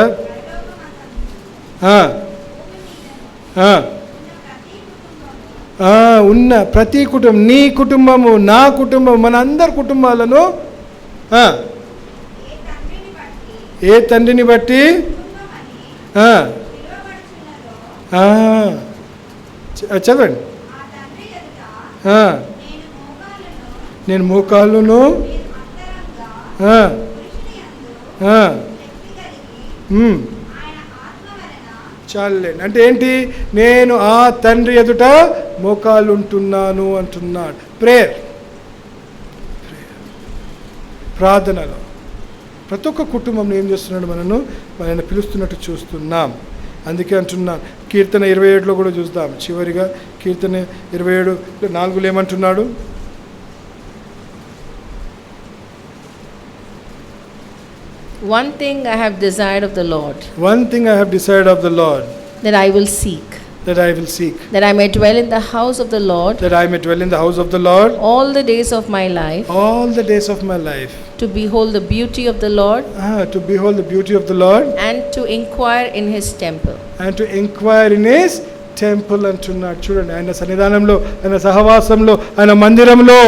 ఉన్న ప్రతి కుటుంబం, నీ కుటుంబము, నా కుటుంబం, మన అందరి కుటుంబాలను ఏ తండ్రిని బట్టి చదవండి. నేను మోకాళ్ళును చాలండి. అంటే ఏంటి? నేను ఆ తండ్రి ఎదుట మోకాళ్ళు ఉంటున్నాను అంటున్నాడు. ప్రేయర్, ప్రార్థనలో ప్రతి ఒక్క కుటుంబం ఏం చేస్తున్నాడు? మనల్ని పిలుస్తున్నట్టు చూస్తున్నాం. అందుకే అంటున్నాను, కీర్తన 27లో కూడా చూద్దాం. చివరిగా కీర్తన 27:4 ఏమంటున్నాడు? One thing I have desired of the Lord. One thing I have desired of the Lord. That I will seek. That I will seek. That I may dwell in the house of the Lord. That I may dwell in the house of the Lord. All the days of my life. All the days of my life. To behold the beauty of the Lord. To behold the beauty of the Lord. And to inquire in His temple. And to inquire in His temple అంటున్నాడు. చూడండి, ఆయన సన్నిధానంలో, ఆయన సహవాసంలో, ఆయన మందిరంలో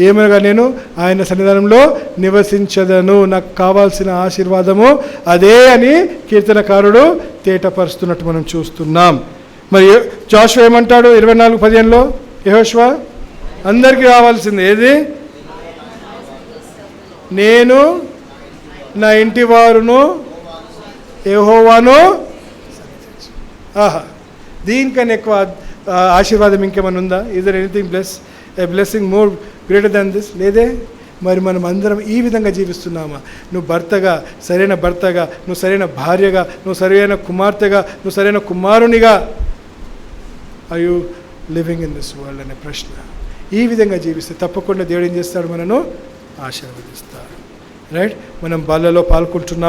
ఏమనగా నేను ఆయన సన్నిధానంలో నివసించదను, నాకు కావాల్సిన ఆశీర్వాదము అదే అని కీర్తనకారుడు తేటపరుస్తున్నట్టు మనం చూస్తున్నాం. మరి జోషువ ఏమంటాడు 24:15లో? యెహోషువ అందరికీ కావాల్సింది ఏది? నేను నా ఇంటి వారును యెహోవాను. ఆహా, దీనికన్నా ఎక్కువ ఆశీర్వాదం ఇంకేమైనా ఉందా? Is there anything blessing more greater than this? లేదే. మరి మనం అందరం ఈ విధంగా జీవిస్తున్నామా? నువ్వు భర్తగా, సరైన భర్తగా, నువ్వు సరైన భార్యగా, నువ్వు సరైన కుమార్తెగా, నువ్వు సరైన కుమారునిగా are you living in this world అనే ప్రశ్న. ఈ విధంగా జీవిస్తే తప్పకుండా దేవుడు ఏం చేస్తాడు? మనను ఆశీర్వదిస్తాడు. రైట్? మనం బల్లలో పాల్గొంటున్నాం.